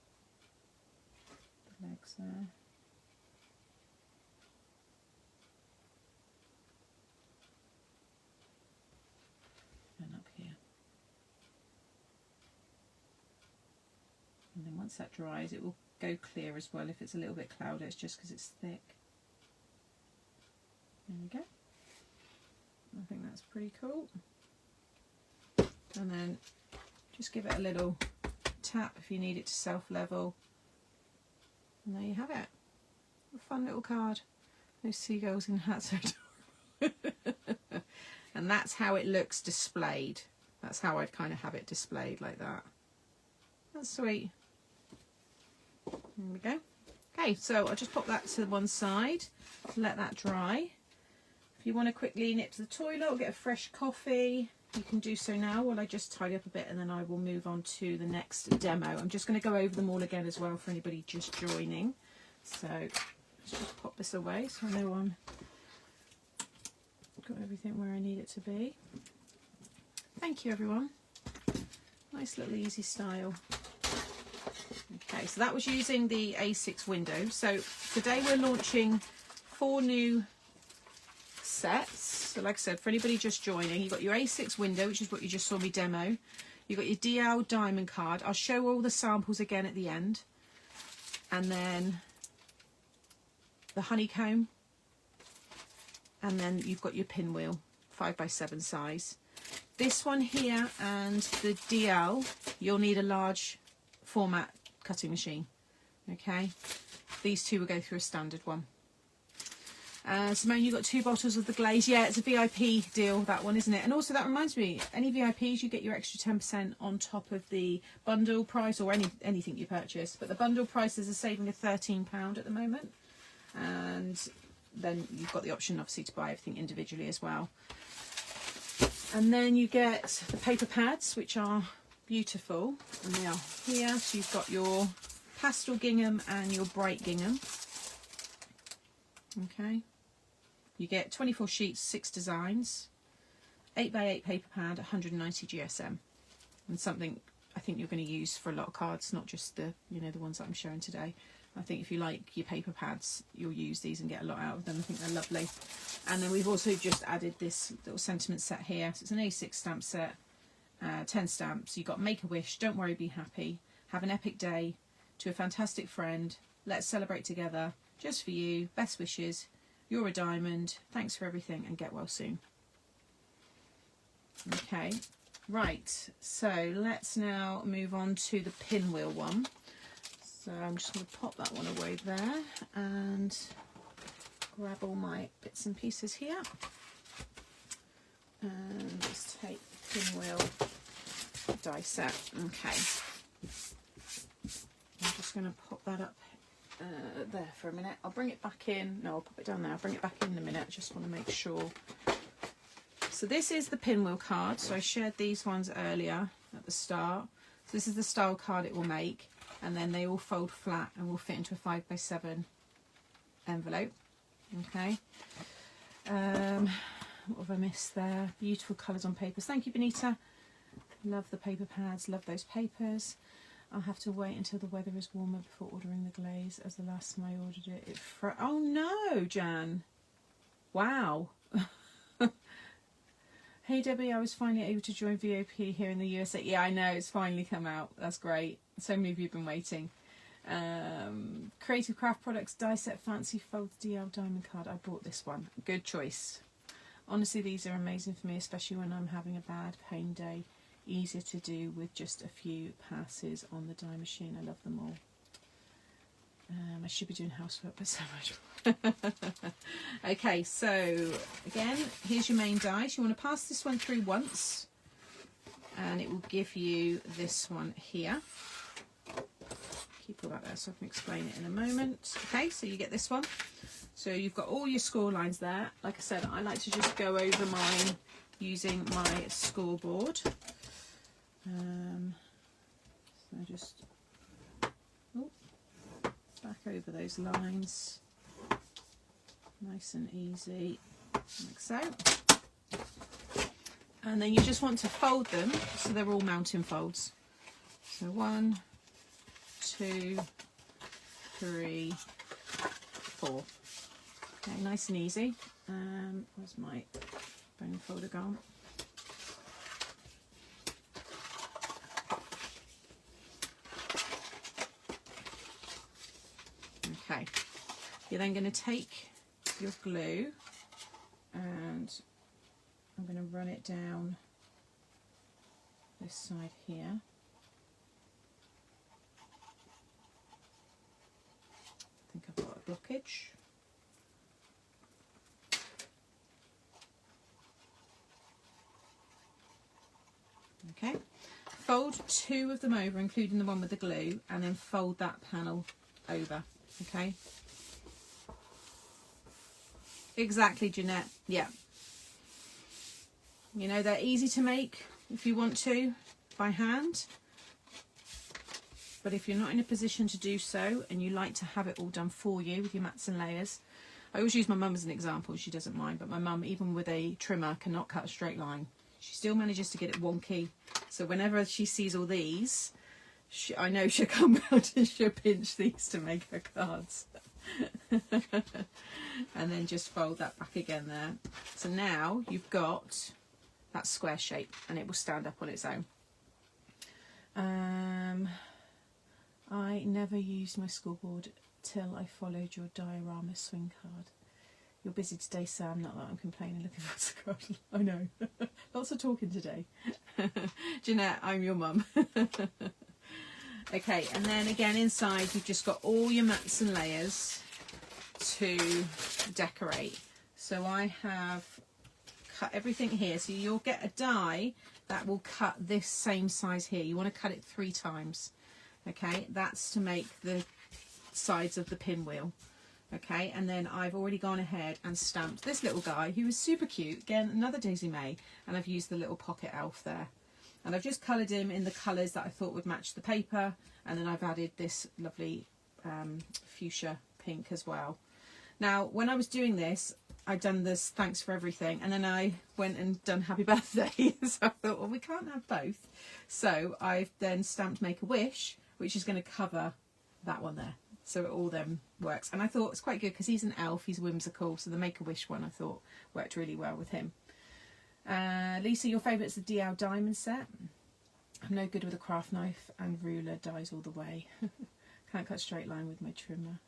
the legs there. Up here, and then once that dries it will go clear as well. If it's a little bit cloudy, it's just because it's thick. There we go. I think that's pretty cool. And then just give it a little tap if you need it to self-level. And there you have it. A fun little card. Those seagulls in hats are adorable. And that's how it looks displayed. That's how I'd kind of have it displayed, like that. That's sweet. There we go. Okay, so I'll just pop that to one side, let that dry. If you want to quickly nip to the toilet or get a fresh coffee, you can do so now while I just tidy up a bit, and then I will move on to the next demo. I'm just going to go over them all again as well for anybody just joining. So let's just pop this away so I know I'm got everything where I need it to be. Thank you, everyone. Nice little easy style. Okay, so that was using the A6 window. So today we're launching 4 new sets. So like I said, for anybody just joining, you've got your A6 window, which is what you just saw me demo. You've got your DL diamond card. I'll show all the samples again at the end. And then the honeycomb. And then you've got your pinwheel, 5x7 size. This one here and the DL, you'll need a large format cutting machine. Okay, these two will go through a standard one. Simone, you got 2 bottles of the glaze. Yeah, it's a VIP deal, that one, isn't it? And also that reminds me, any VIPs, you get your extra 10% on top of the bundle price, or anything you purchase. But the bundle price is a saving of £13 at the moment. And then you've got the option, obviously, to buy everything individually as well. And then you get the paper pads, which are beautiful. And they are here. So you've got your pastel gingham and your bright gingham. Okay. You get 24 sheets, 6 designs, 8x8 paper pad, 190 GSM, and something I think you're going to use for a lot of cards, not just the the ones that I'm showing today. I think if you like your paper pads, you'll use these and get a lot out of them. I think they're lovely. And then we've also just added this little sentiment set here. So it's an A6 stamp set, 10 stamps. You've got Make a Wish, Don't Worry, Be Happy, Have an Epic Day, To a Fantastic Friend, Let's Celebrate Together, Just for You, Best Wishes, You're a Diamond, Thanks for Everything, and Get Well Soon. Okay, right, so let's now move on to the pinwheel one. So I'm just going to pop that one away there and grab all my bits and pieces here. And just take the pinwheel die set. Okay. I'm just going to pop that up there for a minute. I'll bring it back in. No, I'll pop it down there. I'll bring it back in a minute. I just want to make sure. So this is the pinwheel card. So I shared these ones earlier at the start. So this is the style card it will make. And then they all fold flat and will fit into a 5x7 envelope. Okay. What have I missed there? Beautiful colours on papers. Thank you, Benita. Love the paper pads. Love those papers. I'll have to wait until the weather is warmer before ordering the glaze, as the last time I ordered it, oh no, Jan. Wow. Hey Debbie, I was finally able to join VOP here in the USA. Yeah, I know, it's finally come out. That's great. So many of you have been waiting. Creative Craft Products Die Set Fancy Fold DL Diamond Card. I bought this one. Good choice. Honestly, these are amazing for me, especially when I'm having a bad pain day. Easier to do with just a few passes on the die machine. I love them all. I should be doing housework, but so much. Okay, so again, here's your main dice. You want to pass this one through once, and it will give you this one here. Keep all that there so I can explain it in a moment. Okay, so you get this one. So you've got all your score lines there. Like I said, I like to just go over mine using my scoreboard. So just back over those lines, nice and easy, like so. And then you just want to fold them so they're all mountain folds. So 1, 2, 3, 4. Okay, nice and easy. Where's my bone folder gone? Okay, you're then going to take your glue and I'm going to run it down this side here. I think I've got a blockage. Okay, fold 2 of them over, including the one with the glue, and then fold that panel over. Okay, exactly, Jeanette. Yeah, you know, they're easy to make if you want to by hand, but if you're not in a position to do so and you like to have it all done for you with your mats and layers, I always use my mum as an example. She doesn't mind, but my mum, even with a trimmer, cannot cut a straight line. She still manages to get it wonky. So whenever she sees all these, I know she'll come round and she'll pinch these to make her cards. And then just fold that back again there. So now you've got that square shape and it will stand up on its own. I never used my scoreboard till I followed your diorama swing card. You're busy today, Sam. Not that I'm complaining. Looking for the card. I know. Lots of talking today. Jeanette, I'm your mum. Okay, and then again inside you've just got all your mats and layers to decorate. So I have cut everything here. So you'll get a die that will cut this same size here. You want to cut it 3 times. Okay, that's to make the sides of the pinwheel. Okay, and then I've already gone ahead and stamped this little guy who is super cute. Again, another Daisy May, and I've used the little pocket elf there. And I've just coloured him in the colours that I thought would match the paper, and then I've added this lovely fuchsia pink as well. Now, when I was doing this, I'd done this thanks for everything, and then I went and done happy birthday. So I thought, well, we can't have both. So I've then stamped Make a Wish, which is going to cover that one there. So it all then works. And I thought it's quite good because he's an elf, he's whimsical. So the Make-A-Wish one I thought worked really well with him. Lisa, your favourite's the DL Diamond set. I'm no good with a craft knife and ruler, dies all the way. Can't cut straight line with my trimmer.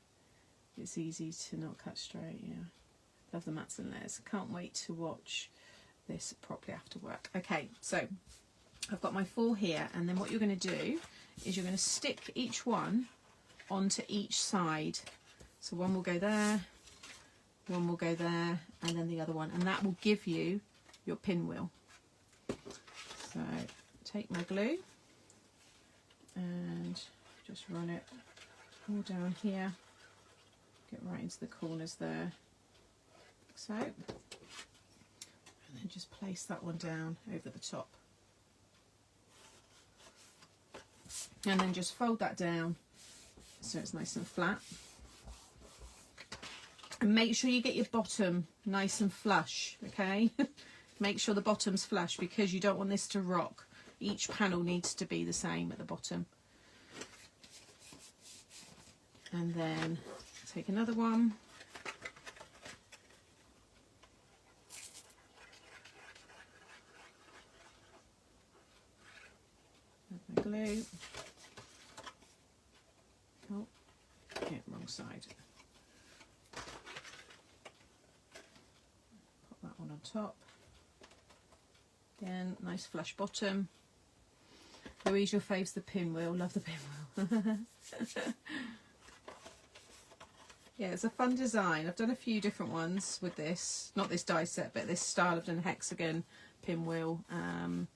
It's easy to not cut straight, yeah. Love the mats and layers. Can't wait to watch this properly after work. Okay, so I've got my 4 here, and then what you're going to do is you're going to stick each one onto each side. So one will go there, one will go there, and then the other one, and that will give you your pinwheel. So take my glue and just run it all down here, get right into the corners there, like so, and then just place that one down over the top, and then just fold that down so it's nice and flat. And make sure you get your bottom nice and flush, okay? Make sure the bottom's flush because you don't want this to rock. Each panel needs to be the same at the bottom. And then take another one. Add my glue. Oh, yeah, wrong side. Pop that one on top. Again, nice flush bottom. Louise, your fave's the pinwheel. Love the pinwheel. Yeah, it's a fun design. I've done a few different ones with this. Not this die set, but this style. I've done hexagon, pinwheel. Done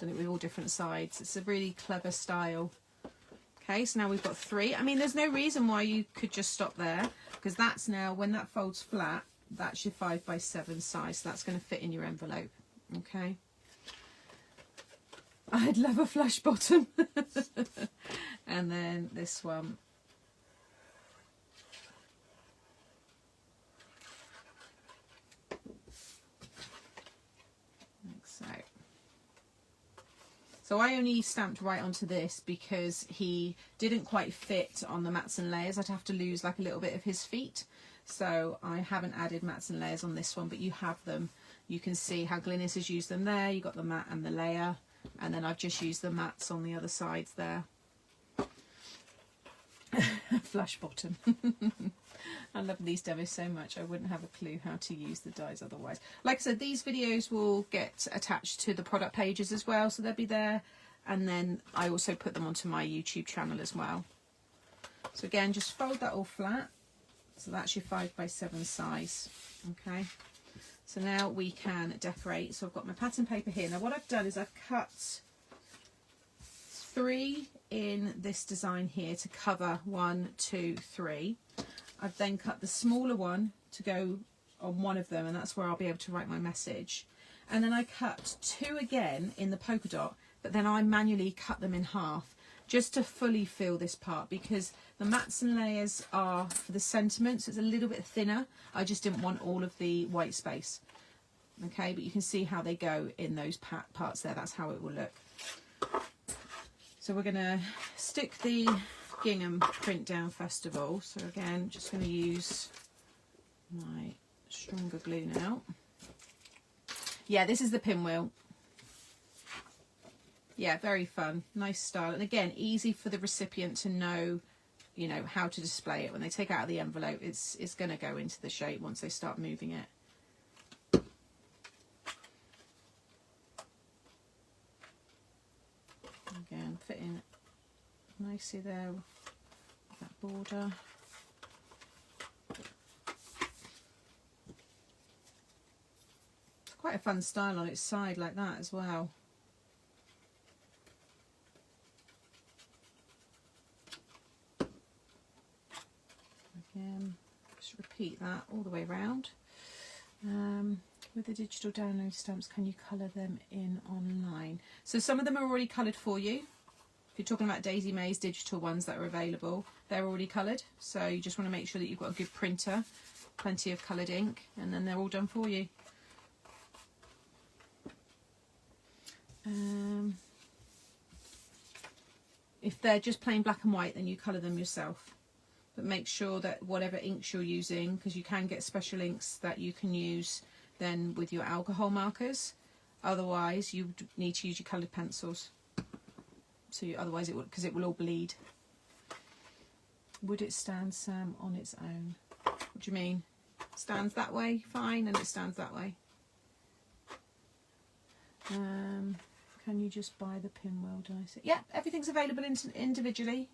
it with all different sides. It's a really clever style. Okay, so now we've got 3. I mean, there's no reason why you could just stop there, because that's now, when that folds flat, that's your 5x7 size. So that's going to fit in your envelope. Okay. I'd love a flush bottom. And then this one. Like so. So I only stamped right onto this because he didn't quite fit on the mats and layers. I'd have to lose like a little bit of his feet. So I haven't added mats and layers on this one, but you have them. You can see how Glynis has used them there. You've got the mat and the layer. And then I've just used the mats on the other sides there. Flush bottom. I love these demos so much. I wouldn't have a clue how to use the dies otherwise. Like I said, these videos will get attached to the product pages as well, so they'll be there. And then I also put them onto my YouTube channel as well. So again, just fold that all flat. So that's your 5x7 size. Okay. So now we can decorate. So I've got my pattern paper here. Now what I've done is I've cut 3 in this design here to cover 1, 2, 3. I've then cut the smaller one to go on one of them, and that's where I'll be able to write my message. And then I cut 2 again in the polka dot, but then I manually cut them in half just to fully fill this part, because the mats and layers are for the sentiment, so it's a little bit thinner. I just didn't want all of the white space. Okay, but you can see how they go in those parts there. That's how it will look. So we're going to stick the gingham print down first of all. So again, just going to use my stronger glue now. Yeah, this is the Pinwheel. Yeah, very fun, nice style, and again, easy for the recipient to know, you know, how to display it. When they take it out of the envelope, it's going to go into the shape once they start moving it. Again, fit in nicely there with that border. It's quite a fun style on its side like that as well. Again, just repeat that all the way around. With the digital download stamps, can you colour them in online? So some of them are already coloured for you. If you're talking about Daisy May's digital ones that are available, they're already coloured. So you just want to make sure that you've got a good printer, plenty of coloured ink, and then they're all done for you. If they're just plain black and white, then you colour them yourself. But make sure that whatever inks you're using, because you can get special inks that you can use then with your alcohol markers. Otherwise, you need to use your coloured pencils. So otherwise, because it will all bleed. Would it stand, Sam, on its own? What do you mean? Stands that way, fine, and it stands that way. Can you just buy the Pinwheel dice? Yeah, everything's available individually,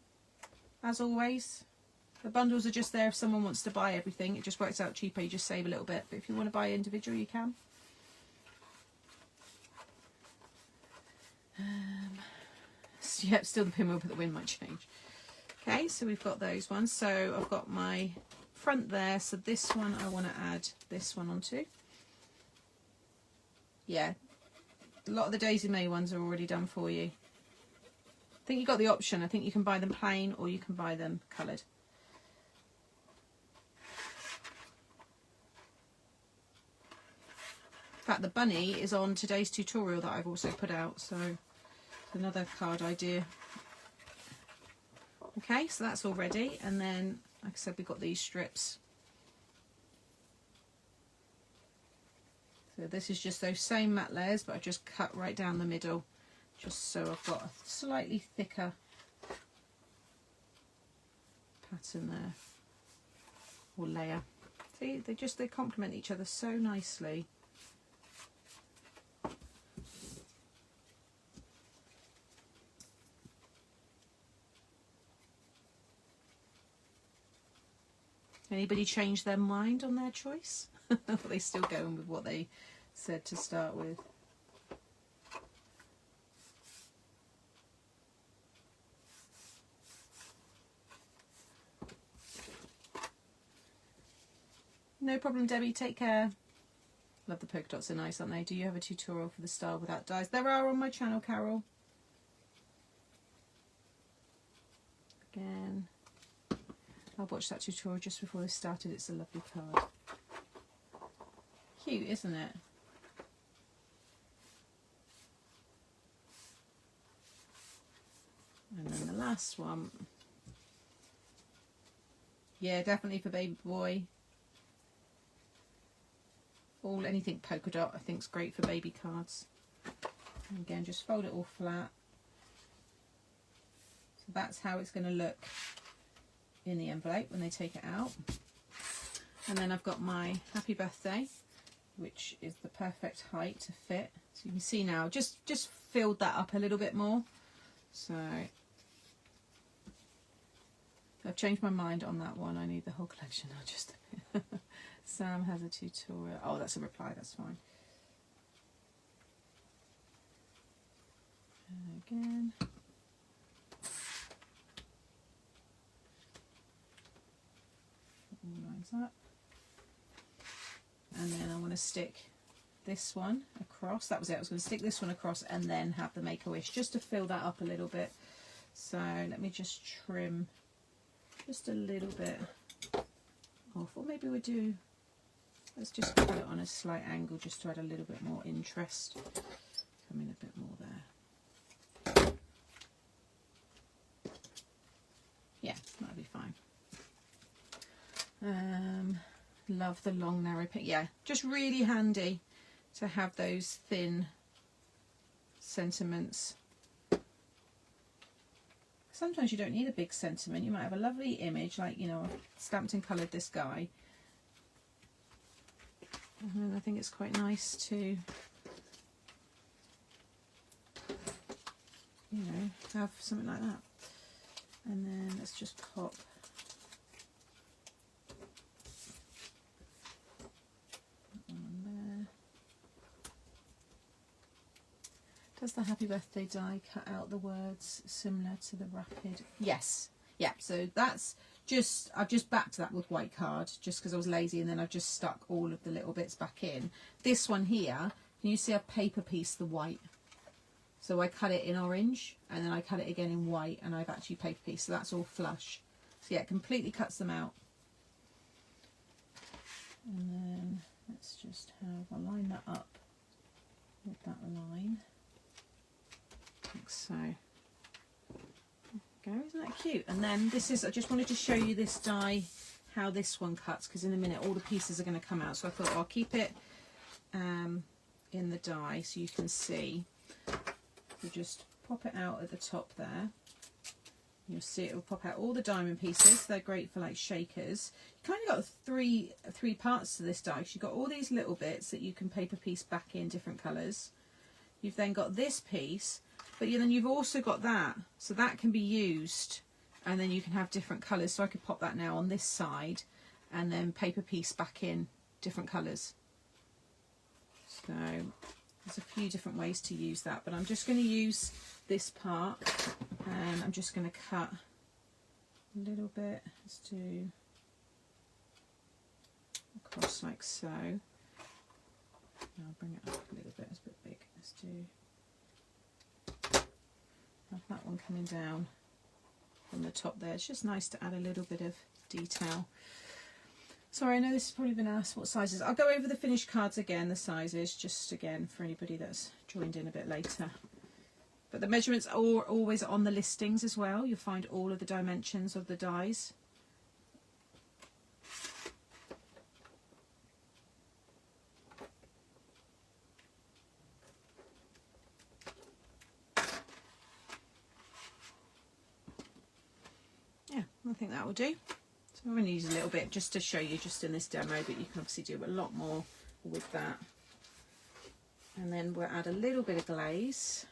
as always. The bundles are just there if someone wants to buy everything. It just works out cheaper, you just save a little bit. But if you want to buy individual, you can. Yeah, still the Pinwheel, but the wind might change. Okay, so we've got those ones. So I've got my front there. So this one I want to add this one onto. Yeah, a lot of the Daisy May ones are already done for you. I think you've got the option. I think you can buy them plain or you can buy them coloured. In fact, the bunny is on today's tutorial that I've also put out, so another card idea. Okay, so that's all ready, and then, like I said, we've got these strips. So this is just those same matte layers, but I've just cut right down the middle, just so I've got a slightly thicker pattern there, or layer. See, they complement each other so nicely. Anybody change their mind on their choice? Or are they still going with what they said to start with? No problem, Debbie. Take care. Love the polka dots, are nice, aren't they? Do you have a tutorial for the style without dies? There are on my channel, Carol. Again. I watched that tutorial just before this started. It's a lovely card. Cute, isn't it? And then the last one. Yeah, definitely for baby boy. Anything polka dot I think is great for baby cards. And again, just fold it all flat. So that's how it's going to look in the envelope when they take it out. And then I've got my happy birthday, which is the perfect height to fit. So you can see now, just filled that up a little bit more. So I've changed my mind on that one. I need the whole collection, not just a bit. Sam has a tutorial. Oh, that's a reply, that's fine. And again. All lines up. And then I want to stick this one across. That was it. I was going to stick this one across and then have the Make-A-Wish just to fill that up a little bit. So let me just trim just a little bit off, or maybe we do, let's just cut it on a slight angle just to add a little bit more interest. Come in a bit more there. Yeah, that'll be fine. Love the long narrow pin. Yeah, just really handy to have those thin sentiments. Sometimes you don't need a big sentiment. You might have a lovely image, like, you know, I've stamped and coloured this guy. And I think it's quite nice to, you know, have something like that. And then let's just pop Does the happy birthday die cut out the words similar to the rapid? Yes. Yeah, so that's just, I've just backed that with white card just because I was lazy, and then I've just stuck all of the little bits back in. This one here, can you see I've paper pieced the white? So I cut it in orange and then I cut it again in white, and I've actually paper pieced, so that's all flush. So yeah, it completely cuts them out. And then let's just have, I'll line that up with that line. Like so. There we go, isn't that cute? And then this is, I just wanted to show you this die, how this one cuts, because in a minute all the pieces are going to come out. So I thought I'll keep it in the die so you can see. You just pop it out at the top there. You'll see it will pop out all the diamond pieces. They're great for like shakers. You kind of got three parts to this die. You've got all these little bits that you can paper piece back in different colours. You've then got this piece, but then you've also got that, so that can be used, and then you can have different colours. So I could pop that now on this side and then paper piece back in different colours. So there's a few different ways to use that, but I'm just going to use this part, and I'm just going to cut a little bit. Let's do across like so. I'll bring it up a little bit, it's a bit big. Let's do, have that one coming down from the top there. It's just nice to add a little bit of detail. Sorry, I know this has probably been asked what sizes. I'll go over the finished cards again, the sizes, just again for anybody that's joined in a bit later. But the measurements are always on the listings as well. You'll find all of the dimensions of the dies. Yeah, I think that will do. So I'm going to use a little bit just to show you just in this demo, but you can obviously do a lot more with that. And then we'll add a little bit of glaze.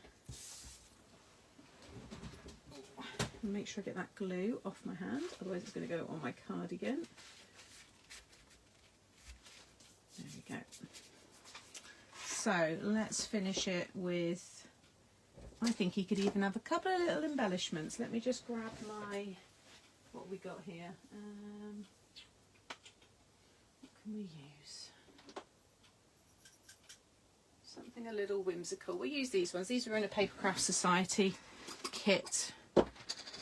Make sure I get that glue off my hand, otherwise it's going to go on my cardigan. There we go. So let's finish it with, I think you could even have a couple of little embellishments. Let me just grab my, what we got here. What can we use? Something a little whimsical. We'll use these ones. These are in a Paper Craft Society kit.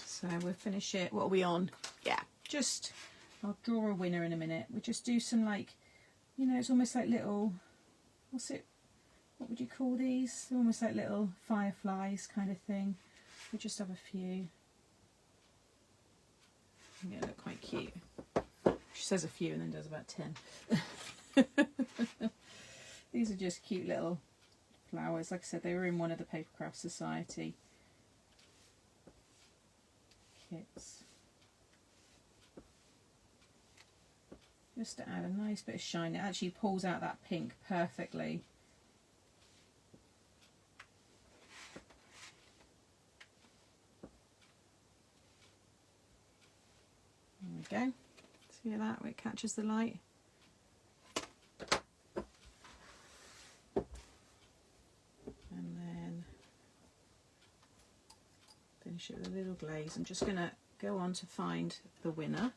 So we'll finish it. What are we on? Yeah, just, I'll draw a winner in a minute. We'll just do some, like, you know, it's almost like little, what's it, what would you call these? They're almost like little fireflies kind of thing. We'll just have a few. They look quite cute. She says a few and then does about 10. These are just cute little flowers. Like I said, they were in one of the Paper Craft Society kits. just to add a nice bit of shine. It actually pulls out that pink perfectly. There we go. See that, where it catches the light? And then finish it with a little glaze. I'm just going to go on to find the winner.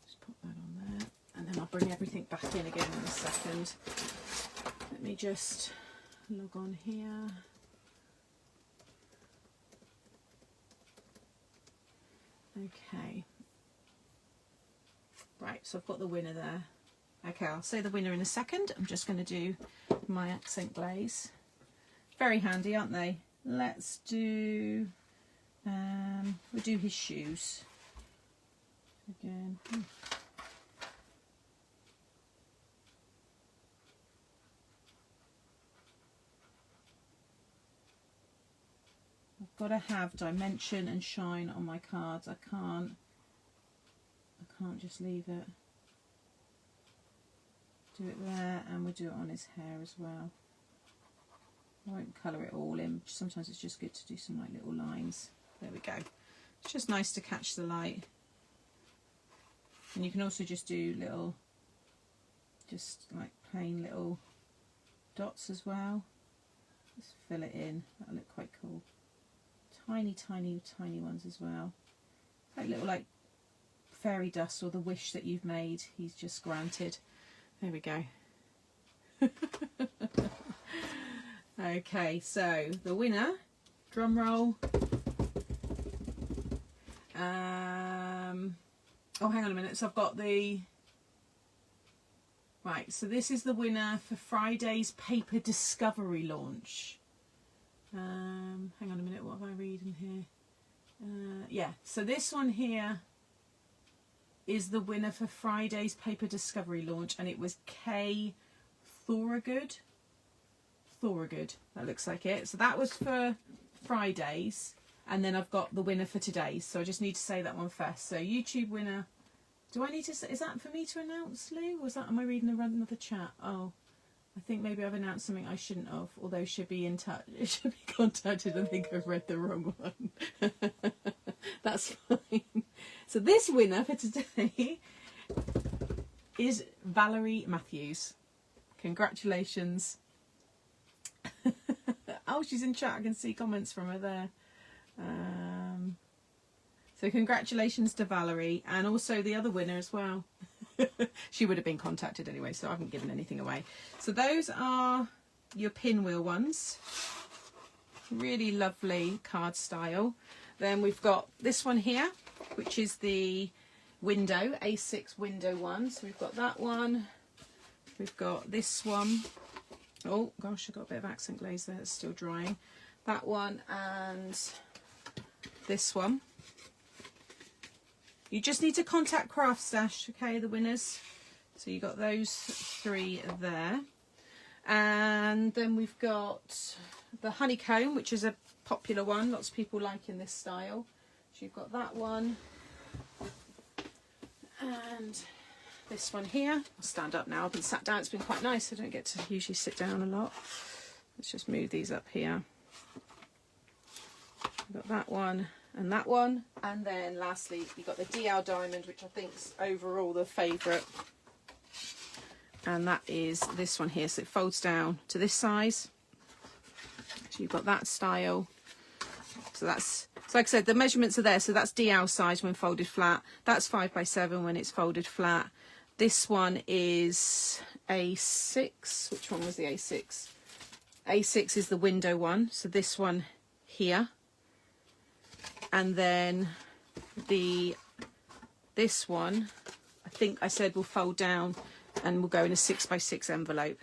Just put that on there, and then I'll bring everything back in again in a second. Let me just log on here. Okay. Right, so I've got the winner there. Okay, I'll say the winner in a second. I'm just going to do my accent glaze. Very handy, aren't they? Let's do, we'll do his shoes again. I've got to have dimension and shine on my cards. I can't just leave it. Do it there, and we'll do it on his hair as well. I won't colour it all in. Sometimes it's just good to do some like little lines. There we go. It's just nice to catch the light. And you can also just do little, just like plain little dots as well. Just fill it in. That'll look quite cool. Tiny, tiny, tiny ones as well. Like little like fairy dust, or the wish that you've made, he's just granted. There we go. Okay, so the winner, drum roll. Oh, hang on a minute. So I've got the, right, so this is the winner for Friday's paper discovery launch. Hang on a minute, what have I read in here? Yeah, so this one here is the winner for Friday's paper discovery launch, and it was Kay Thorogood. That looks like it. So that was for Fridays, and then I've got the winner for today. So I just need to say that one first. So YouTube winner. Do I need to say, is that for me to announce, Lou? Was that, am I reading another chat? Oh, I think maybe I've announced something I shouldn't have, although should be in touch. It should be contacted. I think I've read the wrong one. That's fine. So this winner for today is Valerie Matthews. Congratulations. Oh, she's in chat. I can see comments from her there. So congratulations to Valerie, and also the other winner as well. She would have been contacted anyway, so I haven't given anything away. So those are your Pinwheel ones. Really lovely card style. Then we've got this one here, which is the window, A6 window one. So we've got that one. We've got this one. Oh gosh, I've got a bit of accent glaze there, it's still drying. That one and this one. You just need to contact CraftStash, okay, the winners. So you got those three there. And then we've got the Honeycomb, which is a popular one. Lots of people like in this style. So you've got that one. And this one here. I'll stand up now. I've been sat down. It's been quite nice. I don't get to usually sit down a lot. Let's just move these up here. We've got that one and that one. And then lastly, you've got the DL Diamond, which I think is overall the favourite. And that is this one here. So it folds down to this size. So you've got that style. So that's, so like I said, the measurements are there. So that's DL size when folded flat. That's 5x7 when it's folded flat. This one is A6. Which one was the A6? A6 is the window one. So this one here. And then this one, I think I said will fold down and will go in a 6x6 envelope.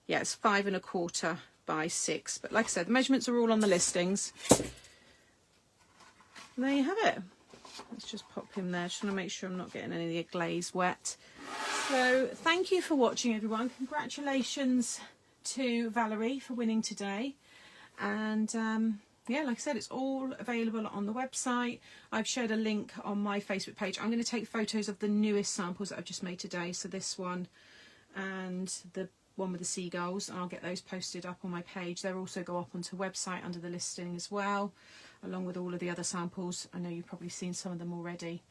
Yeah, it's 5 1/4 by 6. But like I said, the measurements are all on the listings. And there you have it. Let's just pop him there. Just want to make sure I'm not getting any of the glaze wet. So thank you for watching, everyone. Congratulations to Valerie for winning today. And yeah, like I said, it's all available on the website. I've shared a link on my Facebook page. I'm going to take photos of the newest samples that I've just made today. So this one and the one with the seagulls. I'll get those posted up on my page. They'll also go up onto the website under the listing as well, along with all of the other samples. I know you've probably seen some of them already.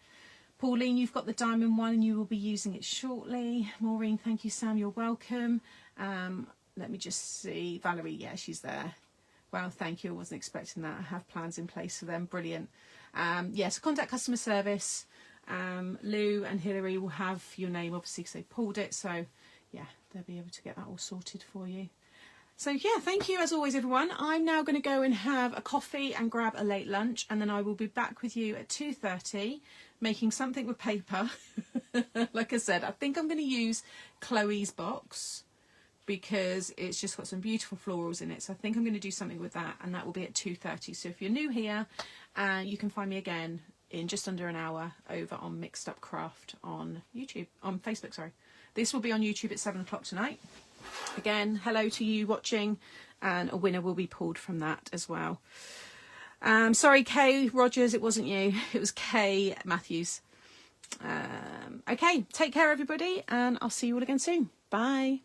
Pauline, you've got the diamond one and you will be using it shortly. Maureen, thank you. Sam, you're welcome. Let me just see. Valerie, yeah, she's there. Well, thank you. I wasn't expecting that. I have plans in place for them. Brilliant. Yes, contact customer service. Lou and Hilary will have your name, obviously, because they pulled it. So, yeah, they'll be able to get that all sorted for you. So, yeah, thank you as always, everyone. I'm now going to go and have a coffee and grab a late lunch, and then I will be back with you at 2:30 making something with paper. Like I said, I think I'm going to use Chloe's box because it's just got some beautiful florals in it. So I think I'm going to do something with that, and that will be at 2:30. So if you're new here, you can find me again in just under an hour over on Mixed Up Craft on YouTube, on Facebook, sorry. This will be on YouTube at 7 o'clock tonight. Again, hello to you watching, and a winner will be pulled from that as well. Sorry, Kay Rogers, it wasn't you. It was Kay Matthews. Okay, take care, everybody, and I'll see you all again soon. Bye.